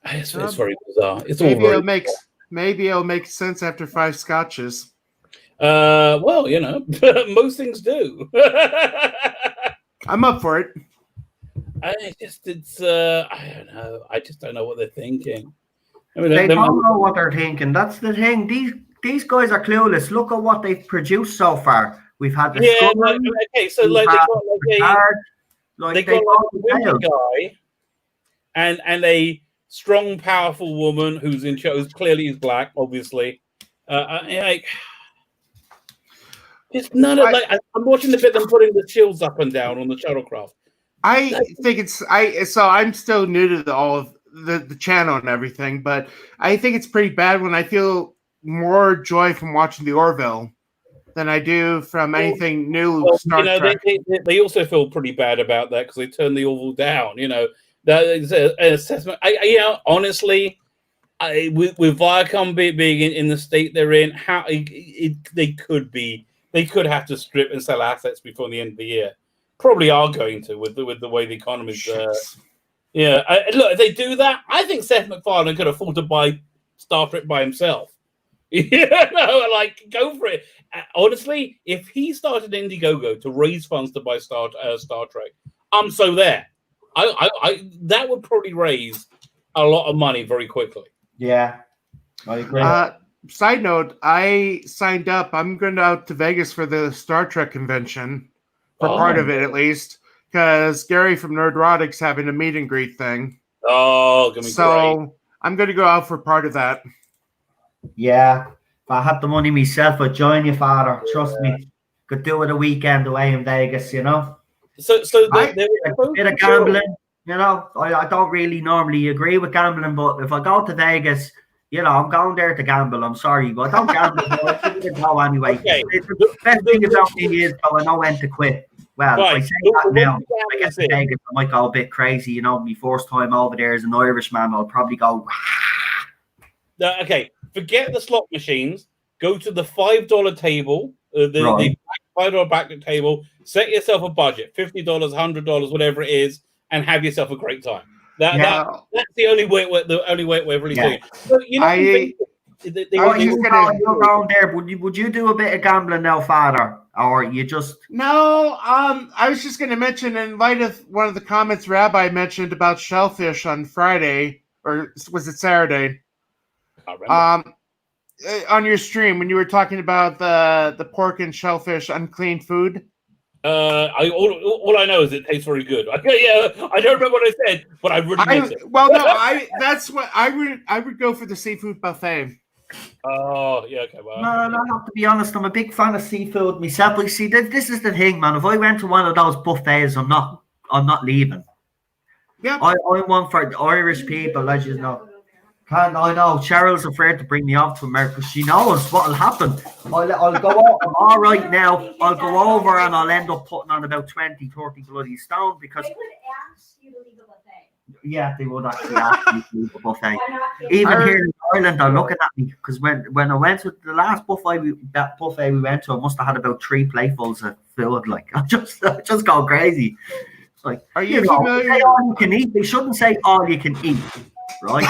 It's very bizarre. Maybe it'll make sense after 5 scotches. Well, most things do. I'm up for it. I don't know. I just don't know what they're thinking. I mean, they don't know what they're thinking. That's the thing. these guys are clueless. Look at what they've produced so far. We've had the Yeah, Scully, okay, so we've like had they got Picard, they got like a women guy and a strong, powerful woman who's in charge, who's clearly is black, obviously. Like, it's none of like I'm watching the bit them putting the shields up and down on the shuttlecraft. I think so I'm still new to all of the channel and everything, but I think it's pretty bad when I feel more joy from watching the Orville than I do from anything new. Well, Star Trek. They also feel pretty bad about that because they turned the Orville down. That is an assessment. Honestly, with Viacom being in the state they're in, they could have to strip and sell assets before the end of the year. Probably are going to with the way the economy's. Look, if they do that, I think Seth MacFarlane could afford to buy Star Trek by himself. Go for it. Honestly, if he started Indiegogo to raise funds to buy Star Trek, I'm so there. I that would probably raise a lot of money very quickly. Yeah, I agree. Side note, I signed up. I'm going out to Vegas for the Star Trek convention, for part of it at least, because Gary from Nerdrotics having a meet and greet thing. Oh, gonna be great. I'm going to go out for part of that. Yeah, if I had the money myself, I'd join you, Father. Trust me. Could do it a weekend away in Vegas, So a bit of gambling, I don't really normally agree with gambling, but if I go to Vegas, I'm going there to gamble. I'm sorry, but I don't gamble. I shouldn't go anyway. Okay. The best thing about me is, I know when to quit. Well, right. I say that now. I guess in Vegas, I might go a bit crazy. My first time over there as an Irishman, I'll probably go. Okay, forget the slot machines. Go to the $5 table, the $5 backlit table. Set yourself a budget, $50, $100, whatever it is, and have yourself a great time. That's the only way. The only way we're really doing it. So, you're going there. Would you do a bit of gambling now, Father, or you just? No. I was just going to mention, in light of one of the comments Rabbi mentioned about shellfish on Friday, or was it Saturday? On your stream when you were talking about the pork and shellfish unclean food. All I know is it tastes very good. I don't remember what I said, but I really miss it. Well, no, that's what I would go for the seafood buffet. Oh, yeah, okay. Well, no, I have to be honest. I'm a big fan of seafood myself. But see, this is the thing, man. If I went to one of those buffets, I'm not leaving. Yeah, I'm one for the Irish people, as you know. I know Cheryl's afraid to bring me off to America. She knows what'll happen. I'll go over. I'm all right now. I'll go over and I'll end up putting on about 20, 30 bloody stone because they would ask you to leave the buffet. Yeah, they would actually ask you to leave the buffet. Even here in Ireland, they're looking at me because when I went to the last buffet we went to, I must have had about 3 platefuls of food. Like I just go crazy. It's like, are you familiar? Say all you can eat. They shouldn't say all you can eat. Right?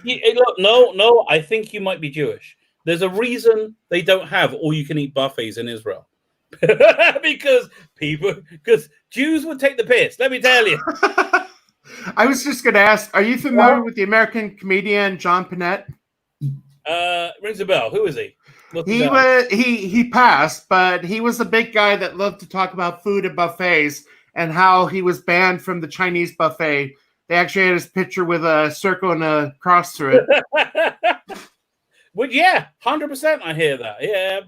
Look, no, I think you might be Jewish. There's a reason they don't have all-you-can-eat buffets in Israel. because Jews would take the piss, let me tell you. I was just going to ask, are you familiar with the American comedian John Panette? Rings a bell. Who is he? He passed, but he was a big guy that loved to talk about food at buffets and how he was banned from the Chinese buffet. They actually had his picture with a circle and a cross through it. Well, yeah, 100%. I hear that. Yeah,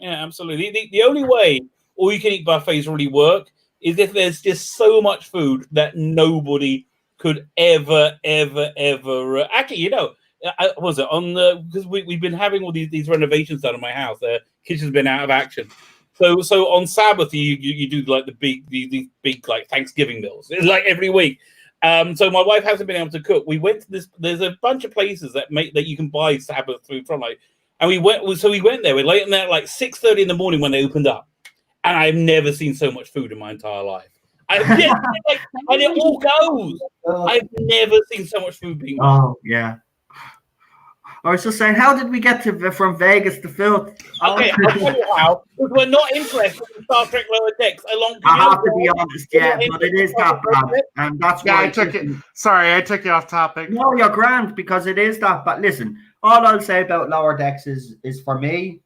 absolutely. The only way all-you-can-eat buffets really work is if there's just so much food that nobody could ever. Actually, was it on the because we've been having all these renovations done in my house. The kitchen's been out of action. So on Sabbath you do like these big like Thanksgiving meals. It's like every week. So my wife hasn't been able to cook. We went to this. There's a bunch of places that you can buy Sabbath food from, and we went there. We're late in there, like 6:30 in the morning when they opened up, and I've never seen so much food in my entire life. And it all goes. I've never seen so much food being. Oh yeah. I was just saying, how did we get from Vegas to Phil? Okay, I'll tell you how. Because we're not interested in Star Trek Lower Decks. I have to be honest, but it is that bad, and that's why I took you off topic. No, you're grand because it is that. But listen, all I'll say about Lower Decks is for me,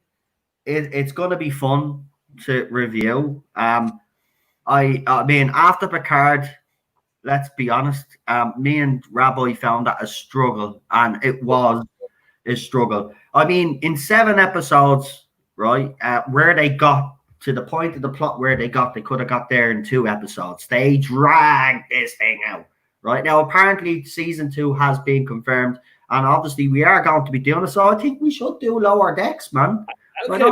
it's going to be fun to review. I mean, after Picard, let's be honest, me and Rabbi found that a struggle, and it was a struggle. I mean, in 7 episodes, right, where they got to the point of the plot where they could have got there in 2 episodes. They dragged this thing out. Right now, apparently, season 2 has been confirmed, and obviously, we are going to be doing it. So I think we should do Lower Decks, man. Okay,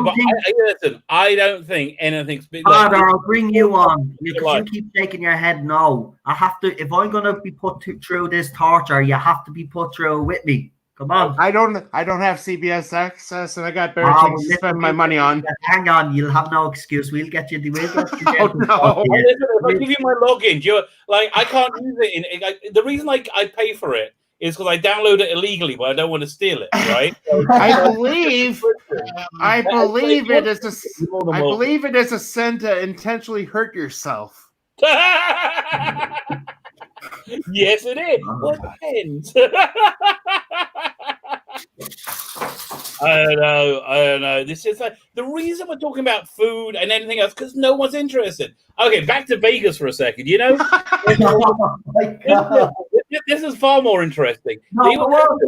listen, I don't think anything's been. Father, I'll bring you on because you keep shaking your head. No, I have to. If I'm gonna be put through this torture, you have to be put through with me. Come on. I don't have CBS access, and I got better things to spend my money on. Hang on, you'll have no excuse. We'll get you the Oh no! If I give you my login, you're like I can't use it. The reason I pay for it is because I download it illegally, but I don't want to steal it. Right? I believe it is a sin to intentionally hurt yourself. Yes, it is. Well, it depends. I don't know. This is like the reason we're talking about food and anything else because no one's interested. Okay, back to Vegas for a second. You know, this is far more interesting. They were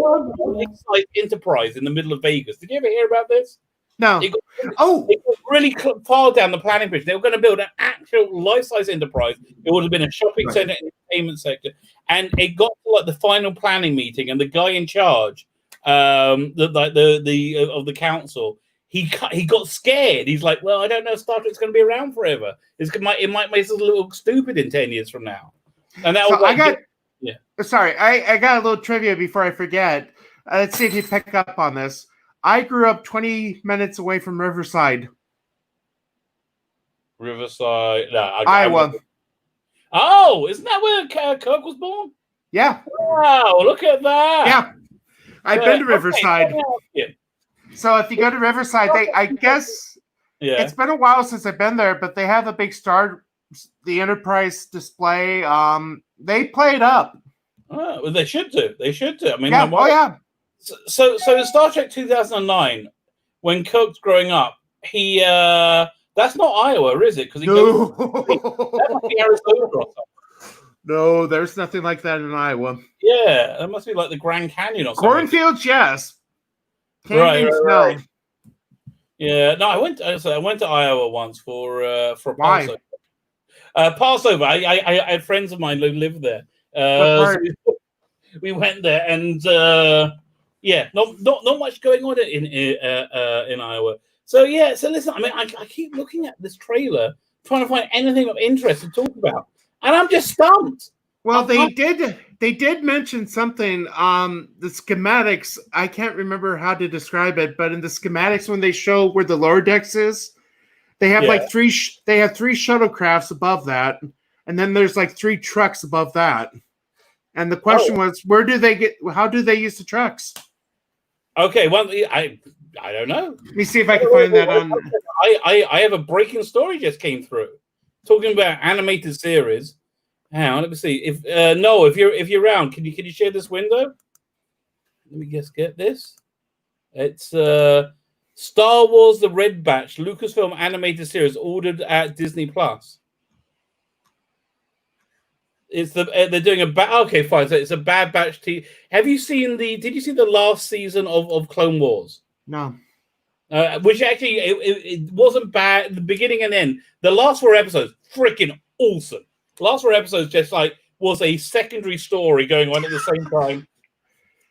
Enterprise in the middle of Vegas. Did you ever hear about this? No. It got really far down the planning bridge. They were going to build an actual life-size Enterprise. It would have been a shopping center, entertainment sector, and it got to like the final planning meeting, and the guy in charge, of the council, he got scared. He's like, "Well, I don't know. Star Trek's going to be around forever. It might make us a little stupid in 10 years from now." And that was Sorry, I got a little trivia before I forget. Let's see if you pick up on this. I grew up 20 minutes away from Riverside. Riverside, Iowa. Oh, isn't that where Kirk was born? Yeah. Wow, look at that. Yeah. I've been to Riverside. So if you go to Riverside, I guess it's been a while since I've been there, but they have a big the Enterprise display. They play it up. Oh, well, they should do. I mean, yeah. So in Star Trek 2009, when Kirk's growing up, he that's not Iowa, is it? Because that must be Arizona or something. No, there's nothing like that in Iowa. Yeah, that must be like the Grand Canyon or something. Cornfields, yes. Right. Yeah, no, I went to Iowa once for Passover. Passover. I had friends of mine who lived there. So we went there, and not much going on in Iowa. So listen, I mean, I keep looking at this trailer, trying to find anything of interest to talk about, and I'm just stumped. Well, they did mention something. The schematics, I can't remember how to describe it, but in the schematics, when they show where the lower decks is, they have like three shuttlecrafts above that, and then there's like 3 trucks above that. And the question was, how do they use the trucks? Okay, well, I don't know. Let me see if I can find that on. I have a breaking story just came through, talking about animated series. Hang on, let me see. If you're around, can you share this window? Let me just get this. It's Star Wars: The Red Batch, Lucasfilm animated series ordered at Disney Plus. It's they're doing okay, fine. So it's a Bad Batch TV. Did you see the last season of Clone Wars? No. Which actually it wasn't bad. The beginning and end. The last 4 episodes, freaking awesome. The last 4 episodes just like was a secondary story going on at the same time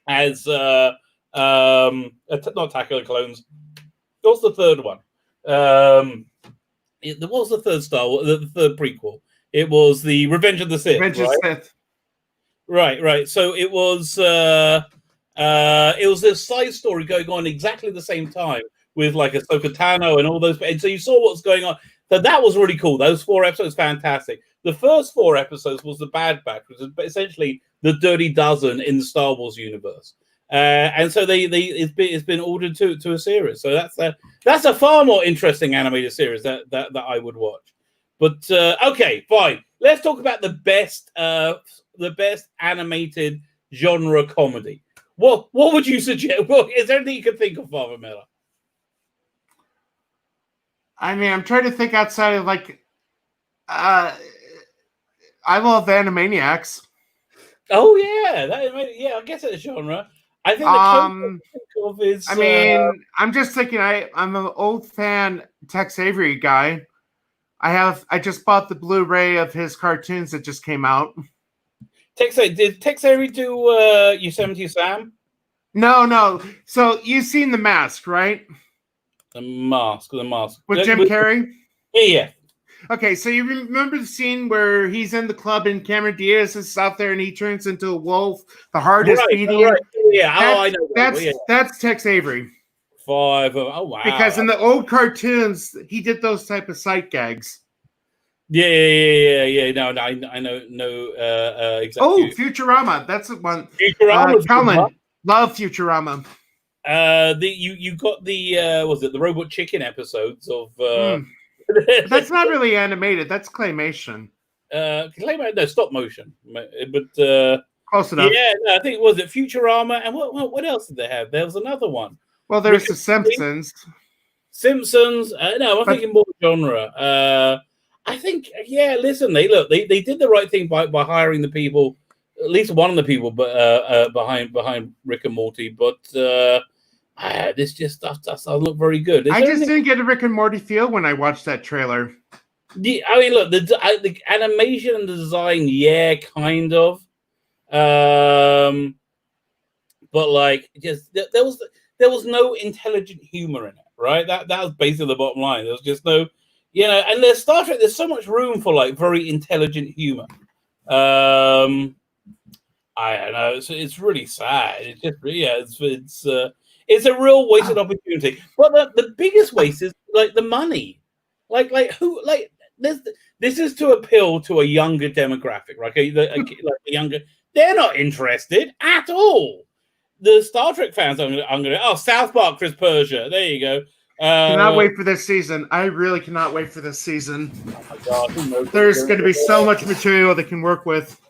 as not Attack of the Clones. What's the third one? There was the third Star Wars, the third prequel. It was the Revenge of the Sith. Sith. Right. So it was a side story going on exactly the same time with like Ahsoka Tano and all those. And so you saw what's going on. So that was really cool. Those 4 episodes, fantastic. The first 4 episodes was the Bad Batch, which is essentially the Dirty Dozen in the Star Wars universe. And so it's been ordered to a series. So that's a far more interesting animated series that I would watch. But okay, fine. Let's talk about the best animated genre comedy. What would you suggest? Well, is there anything you could think of, Father Miller? I mean, I'm trying to think outside of like, I love Animaniacs. Oh yeah, I guess it's a genre. I think the closest is. I mean, I'm just thinking. I'm an old fan Tex Avery guy. I just bought the Blu-ray of his cartoons that just came out. Did Tex Avery do Yosemite Sam? No. So you've seen The Mask, right? The Mask. With Jim Carrey? Yeah. Okay, so you remember the scene where he's in the club and Cameron Diaz is out there and he turns into a wolf. The heart is beating. Right. Yeah. I know. That's Tex Avery. 5. Oh wow. Because in the old cartoons, he did those type of sight gags. Yeah. No, I know. No. Exactly. Oh, Futurama. That's the one. Futurama. Colin, love Futurama. You got the was it the Robot Chicken episodes of That's not really animated, that's claymation. No, stop motion, but close enough. Yeah, no, I think was it Futurama, and what else did they have? There was another one. Well, there's the Simpsons. No, I'm thinking more genre. I think listen, they did the right thing by hiring the people, at least one of the people, but behind Rick and Morty, but this just doesn't look very good. I just didn't get a Rick and Morty feel when I watched that trailer. I mean, look, the animation and the design, kind of, but like, just there was no intelligent humor in it, right? That was basically the bottom line. There was just no, and there's Star Trek. There's so much room for like very intelligent humor. I don't know. It's really sad. It's just it's a real wasted opportunity. But the biggest waste is like the money. Like who like this is to appeal to a younger demographic, right? Like the younger, they're not interested at all. The Star Trek fans, I'm gonna South Park, Chris Persia. There you go. Cannot wait for this season. I really cannot wait for this season. Oh my God, there's going to be so much material they can work with.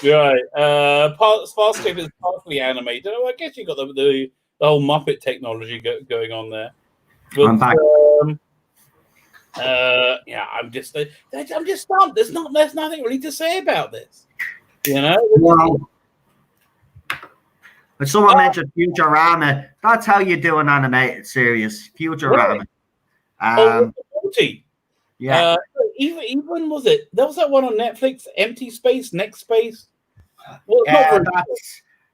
Right. Farscape is partially animated. Oh, I guess you got the whole Muppet technology going on there. But, I'm back. I'm just stumped. There's nothing really to say about this. Well, if someone mentioned Futurama, that's how you do an animated series. Futurama. Multi. Yeah. Even was it? There was that one on Netflix, Empty Space, Next Space. Well,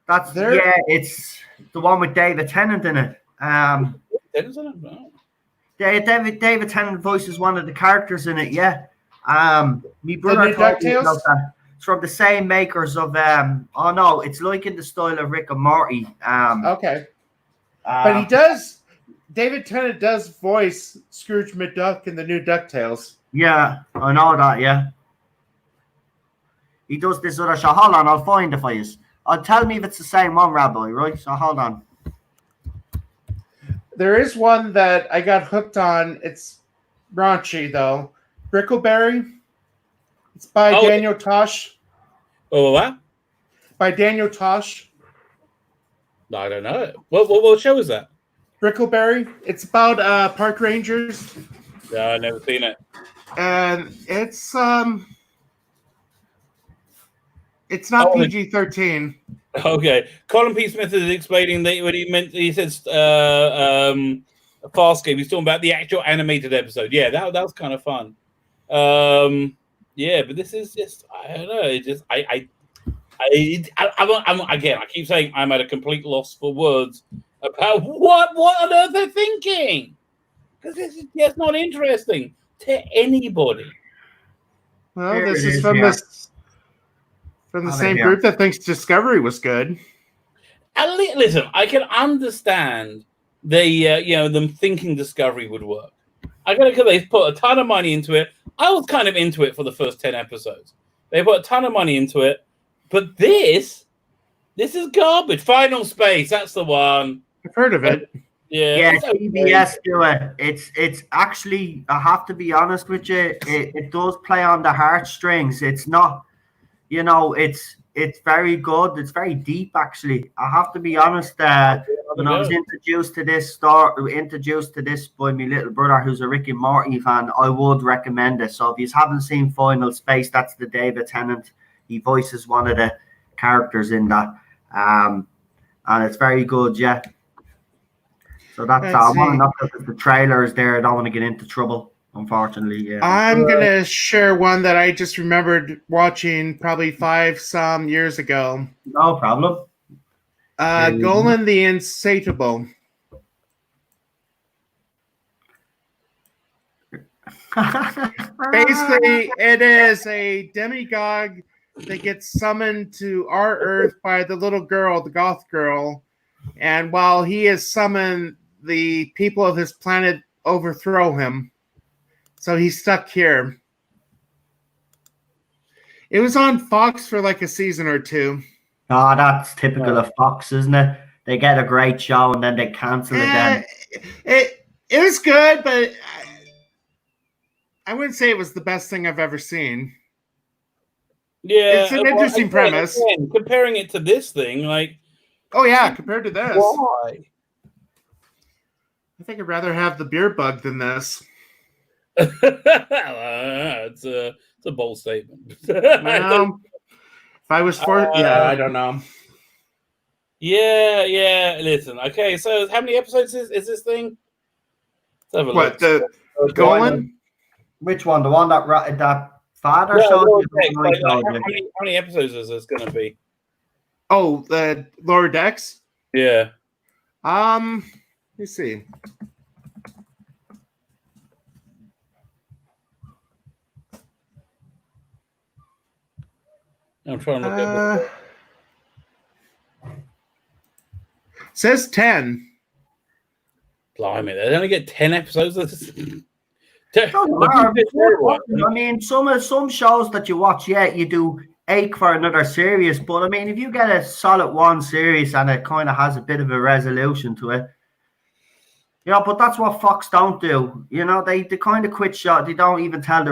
that's there. Yeah, it's the one with David Tennant in it. David Tennant voices one of the characters in it. Yeah. Me brother told me about that. It's from the same makers of it's like in the style of Rick and Morty. Okay. But he does. David Tennant does voice Scrooge McDuck in the new DuckTales. Yeah, I know that. Yeah. He does this other show. Hold on, I'll find it for you. Tell me if it's the same one, Rabbi, right? So hold on. There is one that I got hooked on. It's raunchy, though. Brickleberry. It's by Daniel Tosh. Oh, what? By Daniel Tosh. No, I don't know. What show is that? Brickleberry. It's about park rangers. Yeah, I've never seen it. And it's not PG-13. Okay. Colin P. Smith is explaining that what he meant. He says Farscape. He's talking about the actual animated episode. Yeah, that was kind of fun. Yeah, but this is just, I don't know. It just I'm again. I keep saying I'm at a complete loss for words about what on earth they're thinking, because this is just not interesting to anybody. Well, this is from the same group that thinks Discovery was good. Listen, I can understand them thinking Discovery would work. I gotta because they put a ton of money into it. I was kind of into it for the first 10 episodes. They put a ton of money into it, but this is garbage. Final Space, that's the one. I've heard of it. Yeah, CBS do it. It's actually, I have to be honest with you, it does play on the heartstrings. It's not, it's it's very good. It's very deep, actually. I have to be honest. I was introduced to this by my little brother, who's a Rick and Morty fan. I would recommend it. So if you haven't seen Final Space, that's the David Tennant. He voices one of the characters in that, and it's very good. Yeah. So that's I want to know if the trailer is there. I don't want to get into trouble. Unfortunately, yeah. I'm gonna share one that I just remembered watching probably 5-some years ago. No problem. Golan the Insatiable. Basically, it is a demigod that gets summoned to our Earth by the little girl, the goth girl, and while he is summoned, the people of his planet overthrow him. So he's stuck here. It was on Fox for like a season or two. Oh, that's typical of Fox, isn't it? They get a great show and then they cancel again. It was good, but I wouldn't say it was the best thing I've ever seen. Yeah, it's an interesting premise. Again, comparing it to this thing, like, oh yeah, compared to this, why? I think I'd rather have the beer bug than this. It's a bold statement. Well, if I was I don't know. Yeah. Listen, okay. So, how many episodes is this thing? What the Golan? Which one? The one that father showed? How many episodes is this going to be? Oh, the Lower Decks. Yeah. Let me see. I'm trying to look at it. Says 10. Blimey, they only get 10 episodes of this. I mean, some shows that you watch, yeah, you do ache for another series, but I mean, if you get a solid one series and it kind of has a bit of a resolution to it, you know, but that's what Fox don't do. You know, they kind of quit shot. They don't even tell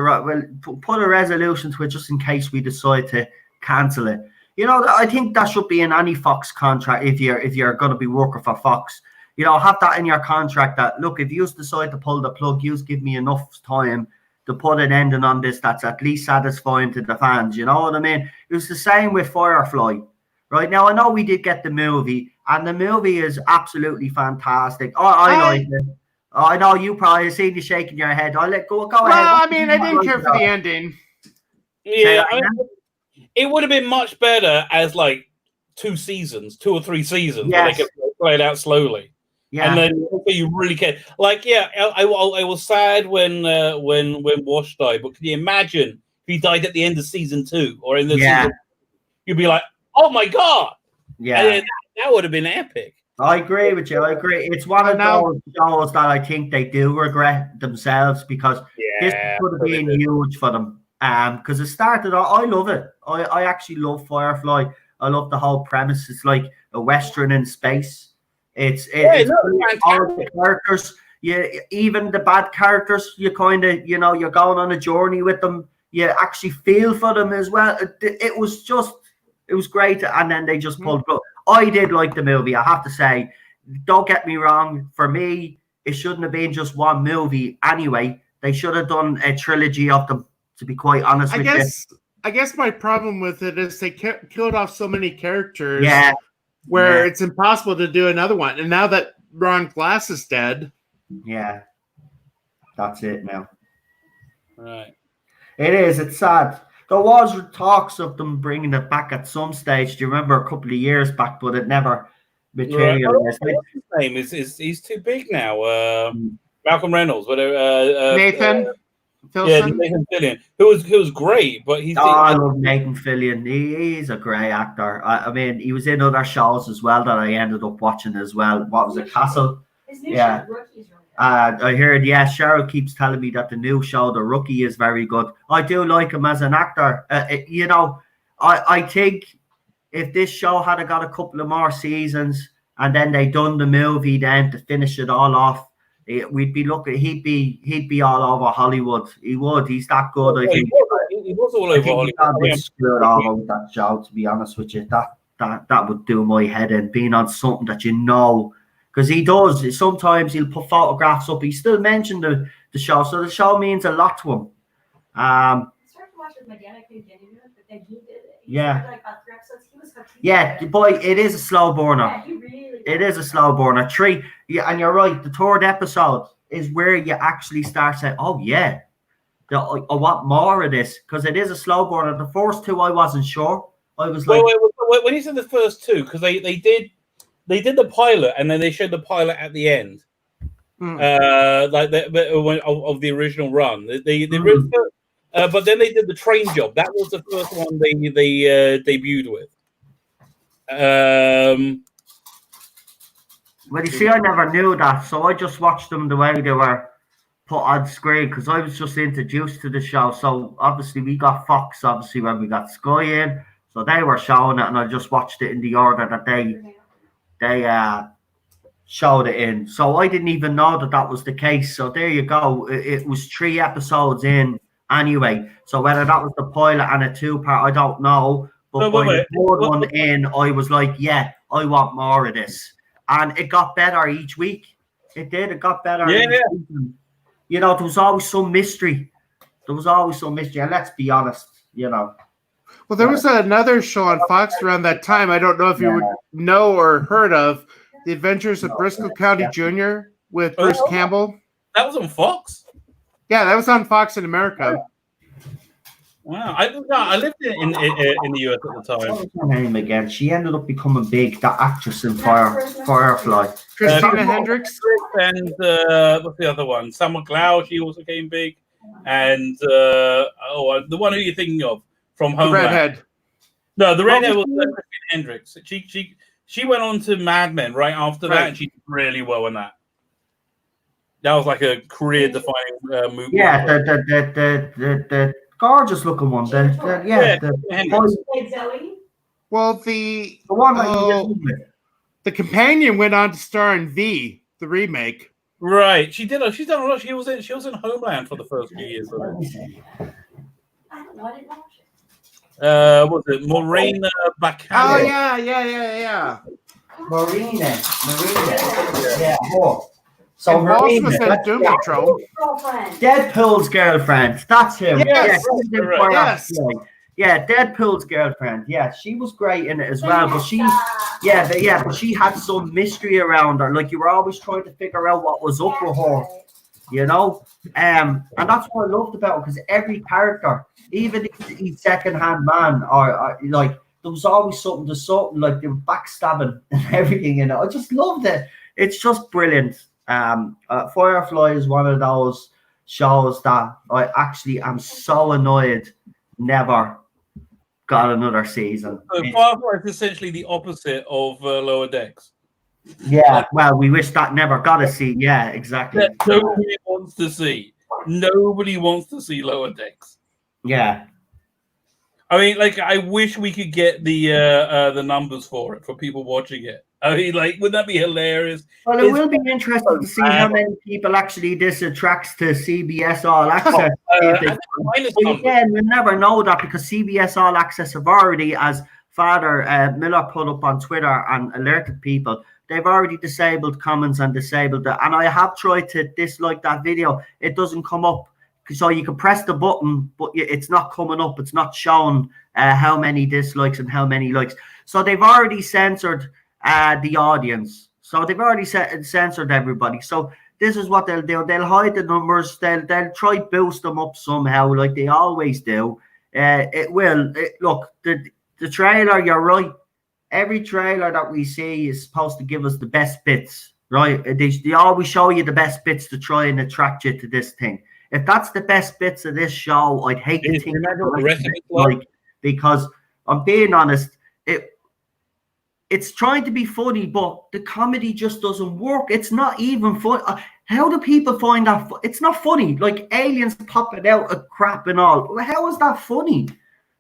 put a resolution to it just in case we decide to cancel it. You know, I think that should be in any Fox contract if you're going to be working for Fox. You know, have that in your contract that, look, if you decide to pull the plug, you give me enough time to put an ending on this that's at least satisfying to the fans. You know what I mean? It was the same with Firefly. Right now, I know we did get the movie, and the movie is absolutely fantastic. I like it. I know you probably seen you shaking your head. I'll go ahead. Well, I mean, I didn't care for the ending. Yeah, it would have been much better as like 2 or 3 seasons, where they could play it out slowly. Yeah, and then you really care. Like, yeah, I was sad when Wash died, but can you imagine if he died at the end of season 2 or in the season? You'd be like, oh my god! Yeah, that would have been epic. I agree with you. I agree. It's one of those shows that I think they do regret themselves because this could have been huge for them. Because it started. I love it. I actually love Firefly. I love the whole premise. It's like a western in space. It's all the characters. Yeah, even the bad characters. You kind of, you know, you're going on a journey with them. You actually feel for them as well. It was great, and then they just pulled. But I did like the movie. I have to say, don't get me wrong. For me, it shouldn't have been just one movie. Anyway, they should have done a trilogy of them. To be quite honest with you, I guess my problem with it is they killed off so many characters. Yeah, where it's impossible to do another one. And now that Ron Glass is dead, that's it now. Right. It is. It's sad. There was talks of them bringing it back at some stage. Do you remember a couple of years back? But it never materialized. Right. What's his name? He's too big now. Malcolm Reynolds. Whatever. Nathan. Filson? Yeah, Nathan Fillion, who was great, but he's. I love Nathan Fillion. He's a great actor. I mean, he was in other shows as well that I ended up watching as well. What was it, Castle? His new show, Rookie's really good. I heard. Cheryl keeps telling me that the new show, The Rookie, is very good. I do like him as an actor. You know, I think if this show had got a couple of more seasons and then they done the movie then to finish it all off, we'd be looking. He'd be all over Hollywood. He would. He's that good. I think. He was all over Hollywood. I'd screwed over with that show. To be honest with you, that would do my head in. Being on something that you know, because he does. Sometimes he'll put photographs up. He still mentioned the show, so the show means a lot to him. I started to watch with my dad. I couldn't get into it, but then he did it. Yeah. Like about 3 episodes. He was hooked. Yeah, boy, it is a slow burner. Yeah, he really. It is a slow burner. 3, yeah, and you're right. The 3rd episode is where you actually start saying, "Oh yeah, I want more of this," because it is a slow burner. The first 2, I wasn't sure. I was like, wait, when you said the first 2, because they did the pilot, and then they showed the pilot at the end, like of the original run. But then they did the train job. That was the first one they debuted with. Well, you see, I never knew that, so I just watched them the way they were put on screen because I was just introduced to the show. So obviously we got Fox, obviously when we got Sky in, so they were showing it, and I just watched it in the order that they showed it in. So I didn't even know that was the case. So there you go. It was 3 episodes in anyway. So whether that was the pilot and a 2-part, I don't know. But by the 3rd one in, I was like, yeah, I want more of this. And it got better each week. It did. It got better. Yeah. You know, there was always some mystery. And let's be honest, you know. Well, there was another show on Fox around that time. I don't know if you would know or heard of The Adventures of Briscoe County Jr. with Bruce Campbell. That was on Fox? Yeah, that was on Fox in America. Wow, I lived in the US at the time. What was her name again? She ended up becoming big. That actress in Firefly. Christina Hendricks. And what's the other one? Sam McLeod, she also came big. And the one who you're thinking of from Homeland. The redhead. No, the redhead was Christina Hendricks. She went on to Mad Men right after that, and she did really well in that. That was like a career-defining movie. Yeah, the gorgeous looking one. Well, the one the companion went on to star in V, the remake. Right, she's done a lot. She was in Homeland for the first few years. I don't know. I didn't watch it. Was it Morena Baccarat? Oh yeah. Marina. Yeah. Oh. So Ross was in Doom Patrol. Deadpool's girlfriend. That's him. Yes. Yeah, Deadpool's girlfriend. Yeah, she was great in it as well. But but she had some mystery around her. Like you were always trying to figure out what was up with her. You know? And that's what I loved about it, because every character, even if he's second-hand man or like there was always something like they were backstabbing and everything, you know. I just loved it. It's just brilliant. Firefly is one of those shows that I actually am so annoyed never got another season. So Firefly is essentially the opposite of Lower Decks. Yeah, well, we wish that never got a season. Yeah, exactly. Nobody wants to see. Nobody wants to see Lower Decks. Yeah. I mean, like, I wish we could get the numbers for it, for people watching it. I mean, like, wouldn't that be hilarious? Well, it will be interesting to see how many people actually this attracts to CBS All Access. But again, we'll never know that, because CBS All Access have already, as Father Miller put up on Twitter and alerted people, they've already disabled comments and disabled it. And I have tried to dislike that video. It doesn't come up. So you can press the button, but it's not coming up. It's not showing how many dislikes and how many likes. So they've already censored the audience. So they've already censored everybody. So this is what they'll do. They'll hide the numbers. They'll try to boost them up somehow, like they always do. Look, the trailer, you're right. Every trailer that we see is supposed to give us the best bits, right? They always show you the best bits to try and attract you to this thing. If that's the best bits of this show, I'd hate to think because I'm being honest, it's trying to be funny, but the comedy just doesn't work. It's not even fun. How do people find that? It's not funny. Like aliens popping out of crap and all. How is that funny?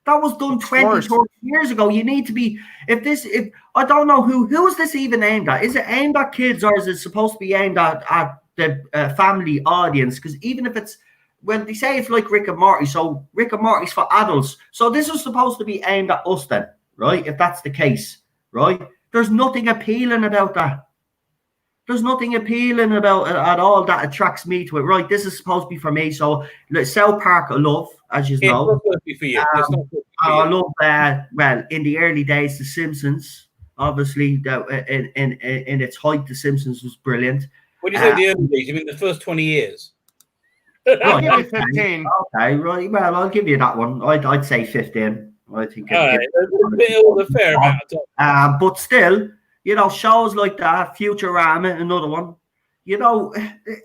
That was done 20, 30 years ago. You need to be, if I don't know who is this even aimed at? Is it aimed at kids, or is it supposed to be aimed at the family audience, because even if it's, well, they say it's like Rick and Morty, so Rick and Morty's for adults. So this is supposed to be aimed at us then, right? If that's the case, right? There's nothing appealing about that. There's nothing appealing about it at all that attracts me to it, right? This is supposed to be for me. So like, South Park, I love, as you know. It's not supposed to be for you. It's not supposed to be for I you. love, well, in the early days, The Simpsons. Obviously, in its height, The Simpsons was brilliant. When you say the early days, you mean the first 20 years? I'll Right, give you okay. 15. Okay, right. Well, I'll give you that one. I'd say 15. I think. All right, a fair amount of time. But still, you know, shows like that, Futurama, another one. You know,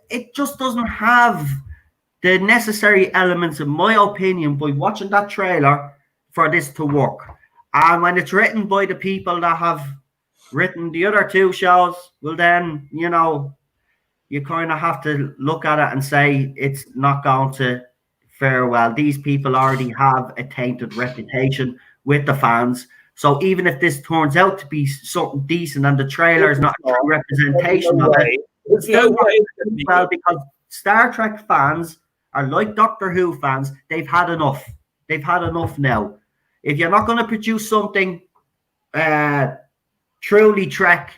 it just doesn't have the necessary elements, in my opinion, by watching that trailer for this to work. And when it's written by the people that have written the other two shows, well, then, you know, you kind of have to look at it and say it's not going to fare well. These people already have a tainted reputation with the fans. So even if this turns out to be something decent and the trailer is not a true representation of it, There's no way. well, because Star Trek fans are like Doctor Who fans. They've had enough. They've had enough now. If you're not going to produce something truly Trek,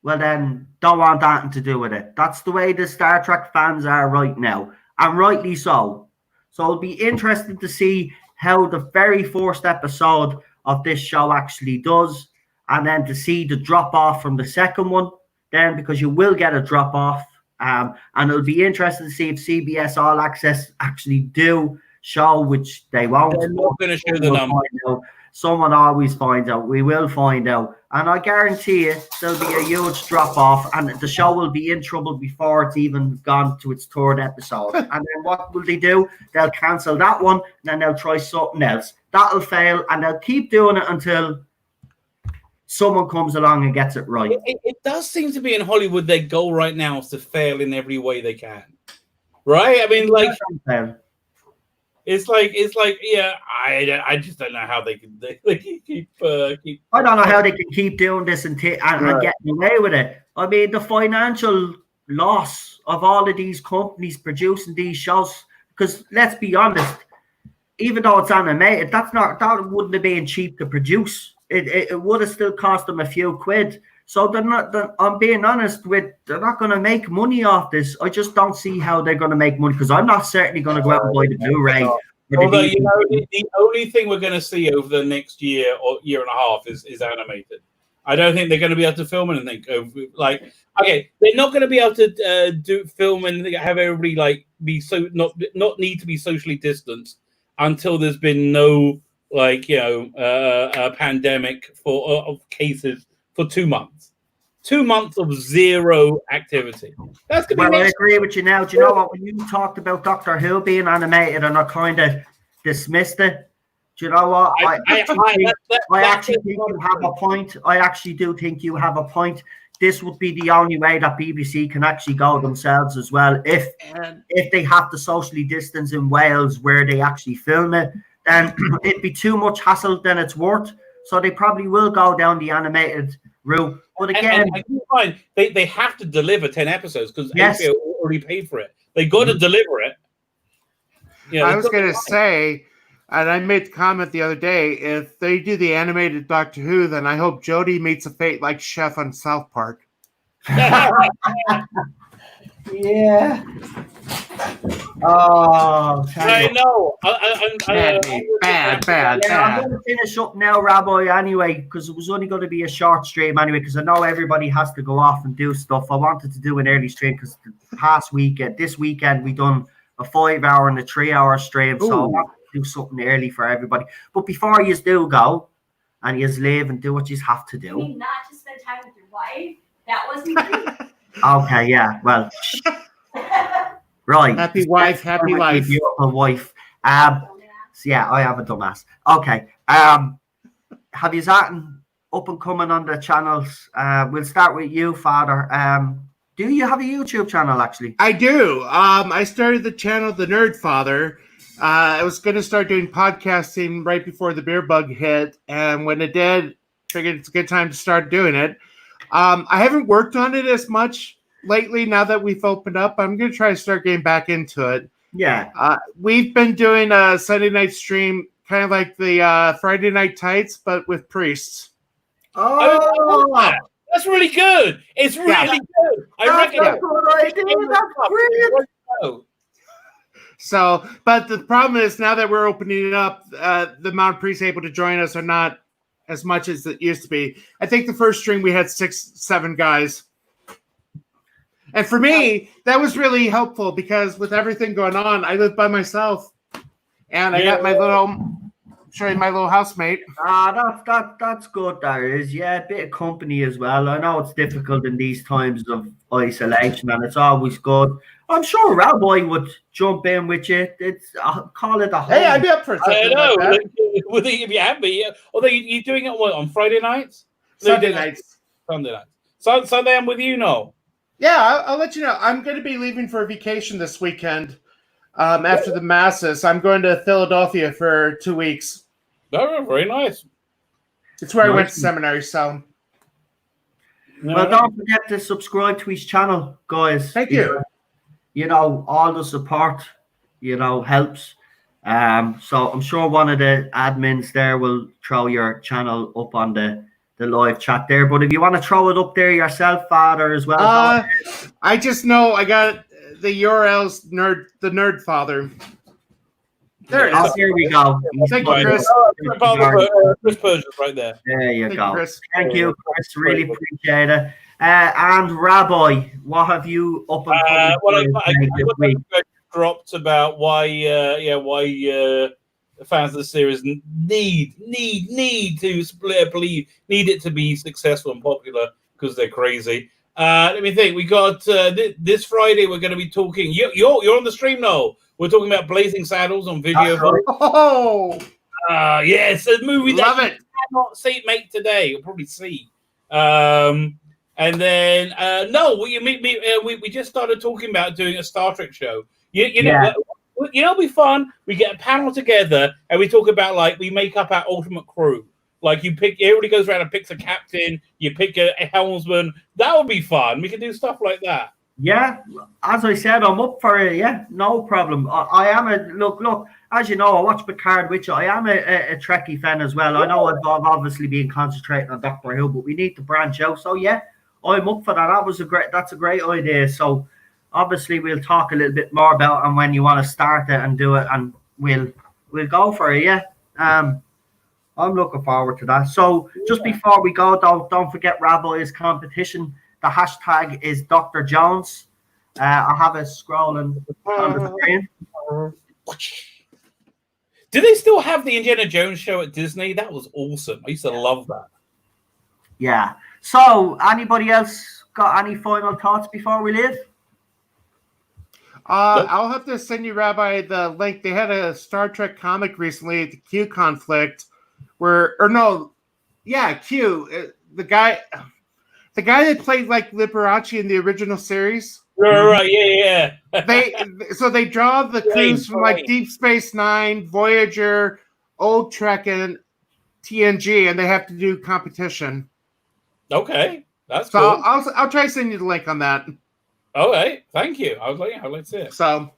well then don't want that to do with it. That's the way the Star Trek fans are right now, and rightly so. So it'll be interesting to see how the very first episode of this show actually does, and then to see the drop off from the second one, then, because you will get a drop off. And it'll be interesting to see if CBS All Access actually do show, which they won't. They're not going to show the number. Someone always finds out. We will find out. And I guarantee you there'll be a huge drop off, and the show will be in trouble before it's even gone to its third episode. And then what will they do? They'll cancel that one, and then they'll try something else. That'll fail, and they'll keep doing it until someone comes along and gets it right. It does seem to be in Hollywood, their goal right now is to fail in every way they can. Right? I mean, like, it's like, yeah, I just don't know how they can keep. I don't know how they can keep doing this and getting away with it. I mean, the financial loss of all of these companies producing these shows, because let's be honest, even though it's animated, that wouldn't have been cheap to produce. It would have still cost them a few quid. So I'm being honest they're not going to make money off this. I just don't see how they're going to make money, because I'm not certainly going to go out and buy the Blu-ray. Although, you know, the only thing we're going to see over the next year or year and a half is animated. I don't think they're going to be able to film anything. Like, okay, they're not going to be able to film and have everybody like be so not need to be socially distanced until there's been no, like, you know, a pandemic of cases for 2 months. 2 months of zero activity. That's gonna be I agree with you now. Do you know what? When you talked about Doctor Who being animated and I kind of dismissed it, do you know what? I actually think you have a point. I actually do think you have a point. This would be the only way that BBC can actually go themselves as well. If they have to socially distance in Wales where they actually film it, then it'd be too much hassle than it's worth. So they probably will go down the animated route. But again, and they have to deliver 10 episodes because yes. HBO already paid for it. They got to deliver it. Yeah, I was going to say, and I made the comment the other day, if they do the animated Doctor Who, then I hope Jodie meets a fate like Chef on South Park. Yeah. Oh, I know. Bad. I'm going to finish up now, Rabbi, anyway, because it was only going to be a short stream anyway, because I know everybody has to go off and do stuff. I wanted to do an early stream because this weekend, we done a 5-hour and a 3-hour stream, so I wanted to do something early for everybody. But before you do go, and you leave and do what you have to do. You mean not to spend time with your wife? That wasn't me. Okay, yeah, well, right. Happy wife, happy life. Beautiful wife. So yeah, I have a dumbass. Okay. Have you something up and coming on the channels? We'll start with you, Father. Do you have a YouTube channel, actually? I do. I started the channel, The Nerd Father. I was going to start doing podcasting right before the beer bug hit, and when it did, figured it's a good time to start doing it. I haven't worked on it as much lately, now that we've opened up, I'm going to try to start getting back into it. Yeah. We've been doing a Sunday night stream, kind of like the Friday Night Tights, but with priests. Oh, that's really good. It's really good. I reckon that's a good idea. That's brilliant. So, but the problem is now that we're opening it up, the amount of priests able to join us are not as much as it used to be. I think the first stream we had 6-7 guys. And for me, that was really helpful because with everything going on, I live by myself. And I got my little housemate. That's good. There is, yeah, a bit of company as well. I know it's difficult in these times of isolation, and it's always good. I'm sure Rabbi would jump in with you. I'll call it a home. Hey, I'd be up for something. I know. Like that. If you have me, although you're doing it on Friday nights, Sunday nights. Sunday, I'm with you, Noel. Yeah, I'll let you know. I'm going to be leaving for a vacation this weekend. After the masses, I'm going to Philadelphia for 2 weeks. Oh, very nice. It's where I went to seminary, so. Well, don't forget to subscribe to his channel, guys. Thank you. All the support, helps. So I'm sure one of the admins there will throw your channel up on the live chat there. But if you want to throw it up there yourself, Father, as well. I just know I got the URL's the Nerd Father. There it is. Here we go. Thank you, Chris. Chris Persian right there. There you go. Thank you, Chris. Really appreciate it. And Rabbi, what have you up and this week? Dropped about why fans of the series need it to be successful and popular because they're crazy. Let me think. We got this Friday. We're going to be talking. You're on the stream, Noel. We're talking about Blazing Saddles on video. Oh, yes, a movie love that it. You cannot make today. You'll probably see. And then we just started talking about doing a Star Trek show. It'll be fun. We get a panel together and we talk about we make up our ultimate crew. Everybody goes around and picks a captain. You pick a helmsman. That would be fun. We can do stuff like that. Yeah, as I said, I'm up for it. Yeah, no problem. I am look. As you know, I watch Picard with you. I am a Trekkie fan as well. I know I've obviously been concentrating on Doctor Who, but we need to branch out. So yeah, I'm up for that. That's a great idea. So obviously we'll talk a little bit more about and when you want to start it and do it, and we'll go for it. Yeah. I'm looking forward to that. So just before we go, don't forget Rabbi's competition. The hashtag is Dr. Jones. I have it scrolling on the screen. Do they still have the Indiana Jones show at Disney? That was awesome. I used to love that. Yeah. So, anybody else got any final thoughts before we leave? I'll have to send you, Rabbi, the link. They had a Star Trek comic recently, the Q conflict, Q. The guy that played Liberace in the original series. Right, yeah. They draw the crews from Deep Space Nine, Voyager, Old Trek, and TNG, and they have to do competition. Okay, that's so cool. I'll try to send you the link on that. Okay, thank you. I'd like to see it. So,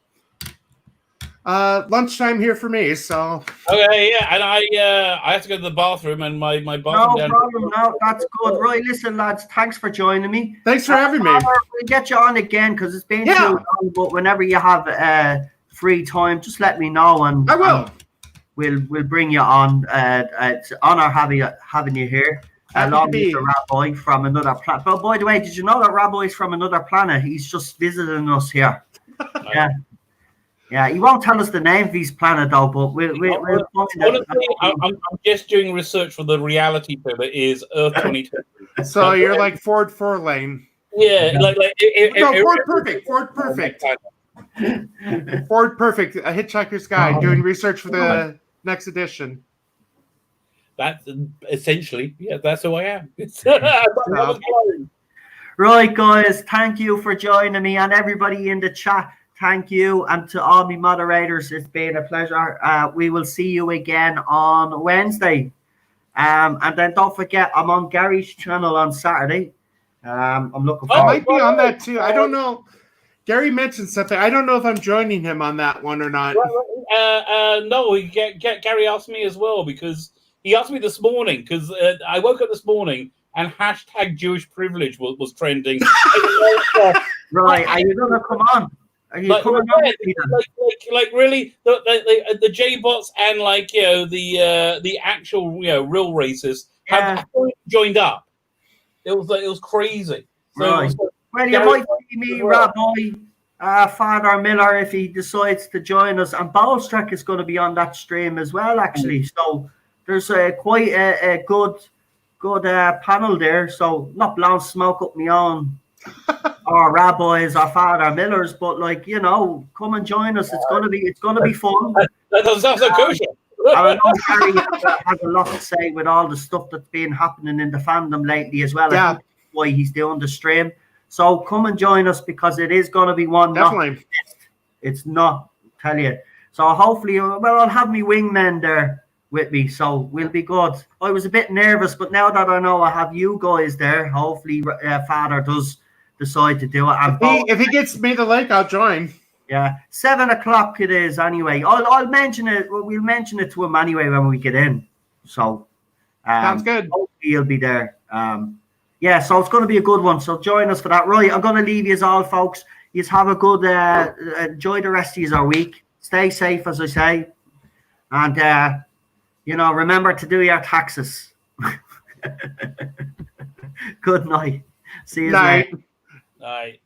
lunchtime here for me. So. Okay, yeah, and I have to go to the bathroom, and my bathroom. No problem. No, that's good. Right, listen, lads. Thanks for joining me. Thanks for having me. We'll get you on again because it's been too long. But whenever you have free time, just let me know, and I will. We'll bring you on. It's an honor having you here. Along with the Rabbi from another planet. But by the way, did you know that Rabbi is from another planet? He's just visiting us here. Yeah. He won't tell us the name of his planet though, but we'll honestly, I'm just doing research for the reality show that is Earth 22. So you're like Ford 4-lane. Yeah, Ford Perfect. Ford Perfect. Ford Perfect. A Hitchhiker's Guide, doing research for the next edition. That's essentially, that's who I am. Right, guys, thank you for joining me, and everybody in the chat, thank you, and to all my moderators, it's been a pleasure. We will see you again on Wednesday. And then don't forget, I'm on Gary's channel on Saturday. I'm looking I forward. might be on that too. I don't know. Gary mentioned something. I don't know if I'm joining him on that one or not. No, Gary asked me as well because he asked me this morning because I woke up this morning and hashtag Jewish privilege was trending. Right, are you gonna come on? Are you coming on? Like really, the J-bots and like the actual real racists have joined up. It was crazy. So Right. Well, you might see me, Rabbi Father Miller, if he decides to join us, and Ballstrek is going to be on that stream as well, actually. So there's quite a good panel there. So not blowing smoke up my own or Rabbi's or Father Miller's, but like come and join us. It's gonna be fun. That doesn't sound so kosher. And I know Gary has a lot to say with all the stuff that's been happening in the fandom lately as well. Yeah. I think that's why he's doing the stream. So come and join us because it is going to be one. Definitely. It's not, tell you. So hopefully, I'll have me wingmen there with me. So we'll be good. I was a bit nervous, but now that I know I have you guys there, hopefully Father does decide to do it. And if he gets me the link, I'll join. Yeah, 7 o'clock it is anyway. I'll mention it. We'll mention it to him anyway when we get in. So sounds good. Hopefully he'll be there. Yeah, so it's going to be a good one. So join us for that. Right, I'm going to leave you all, folks. You have a good enjoy the rest of your week. Stay safe, as I say, and remember to do your taxes. Good night. See you later. Night.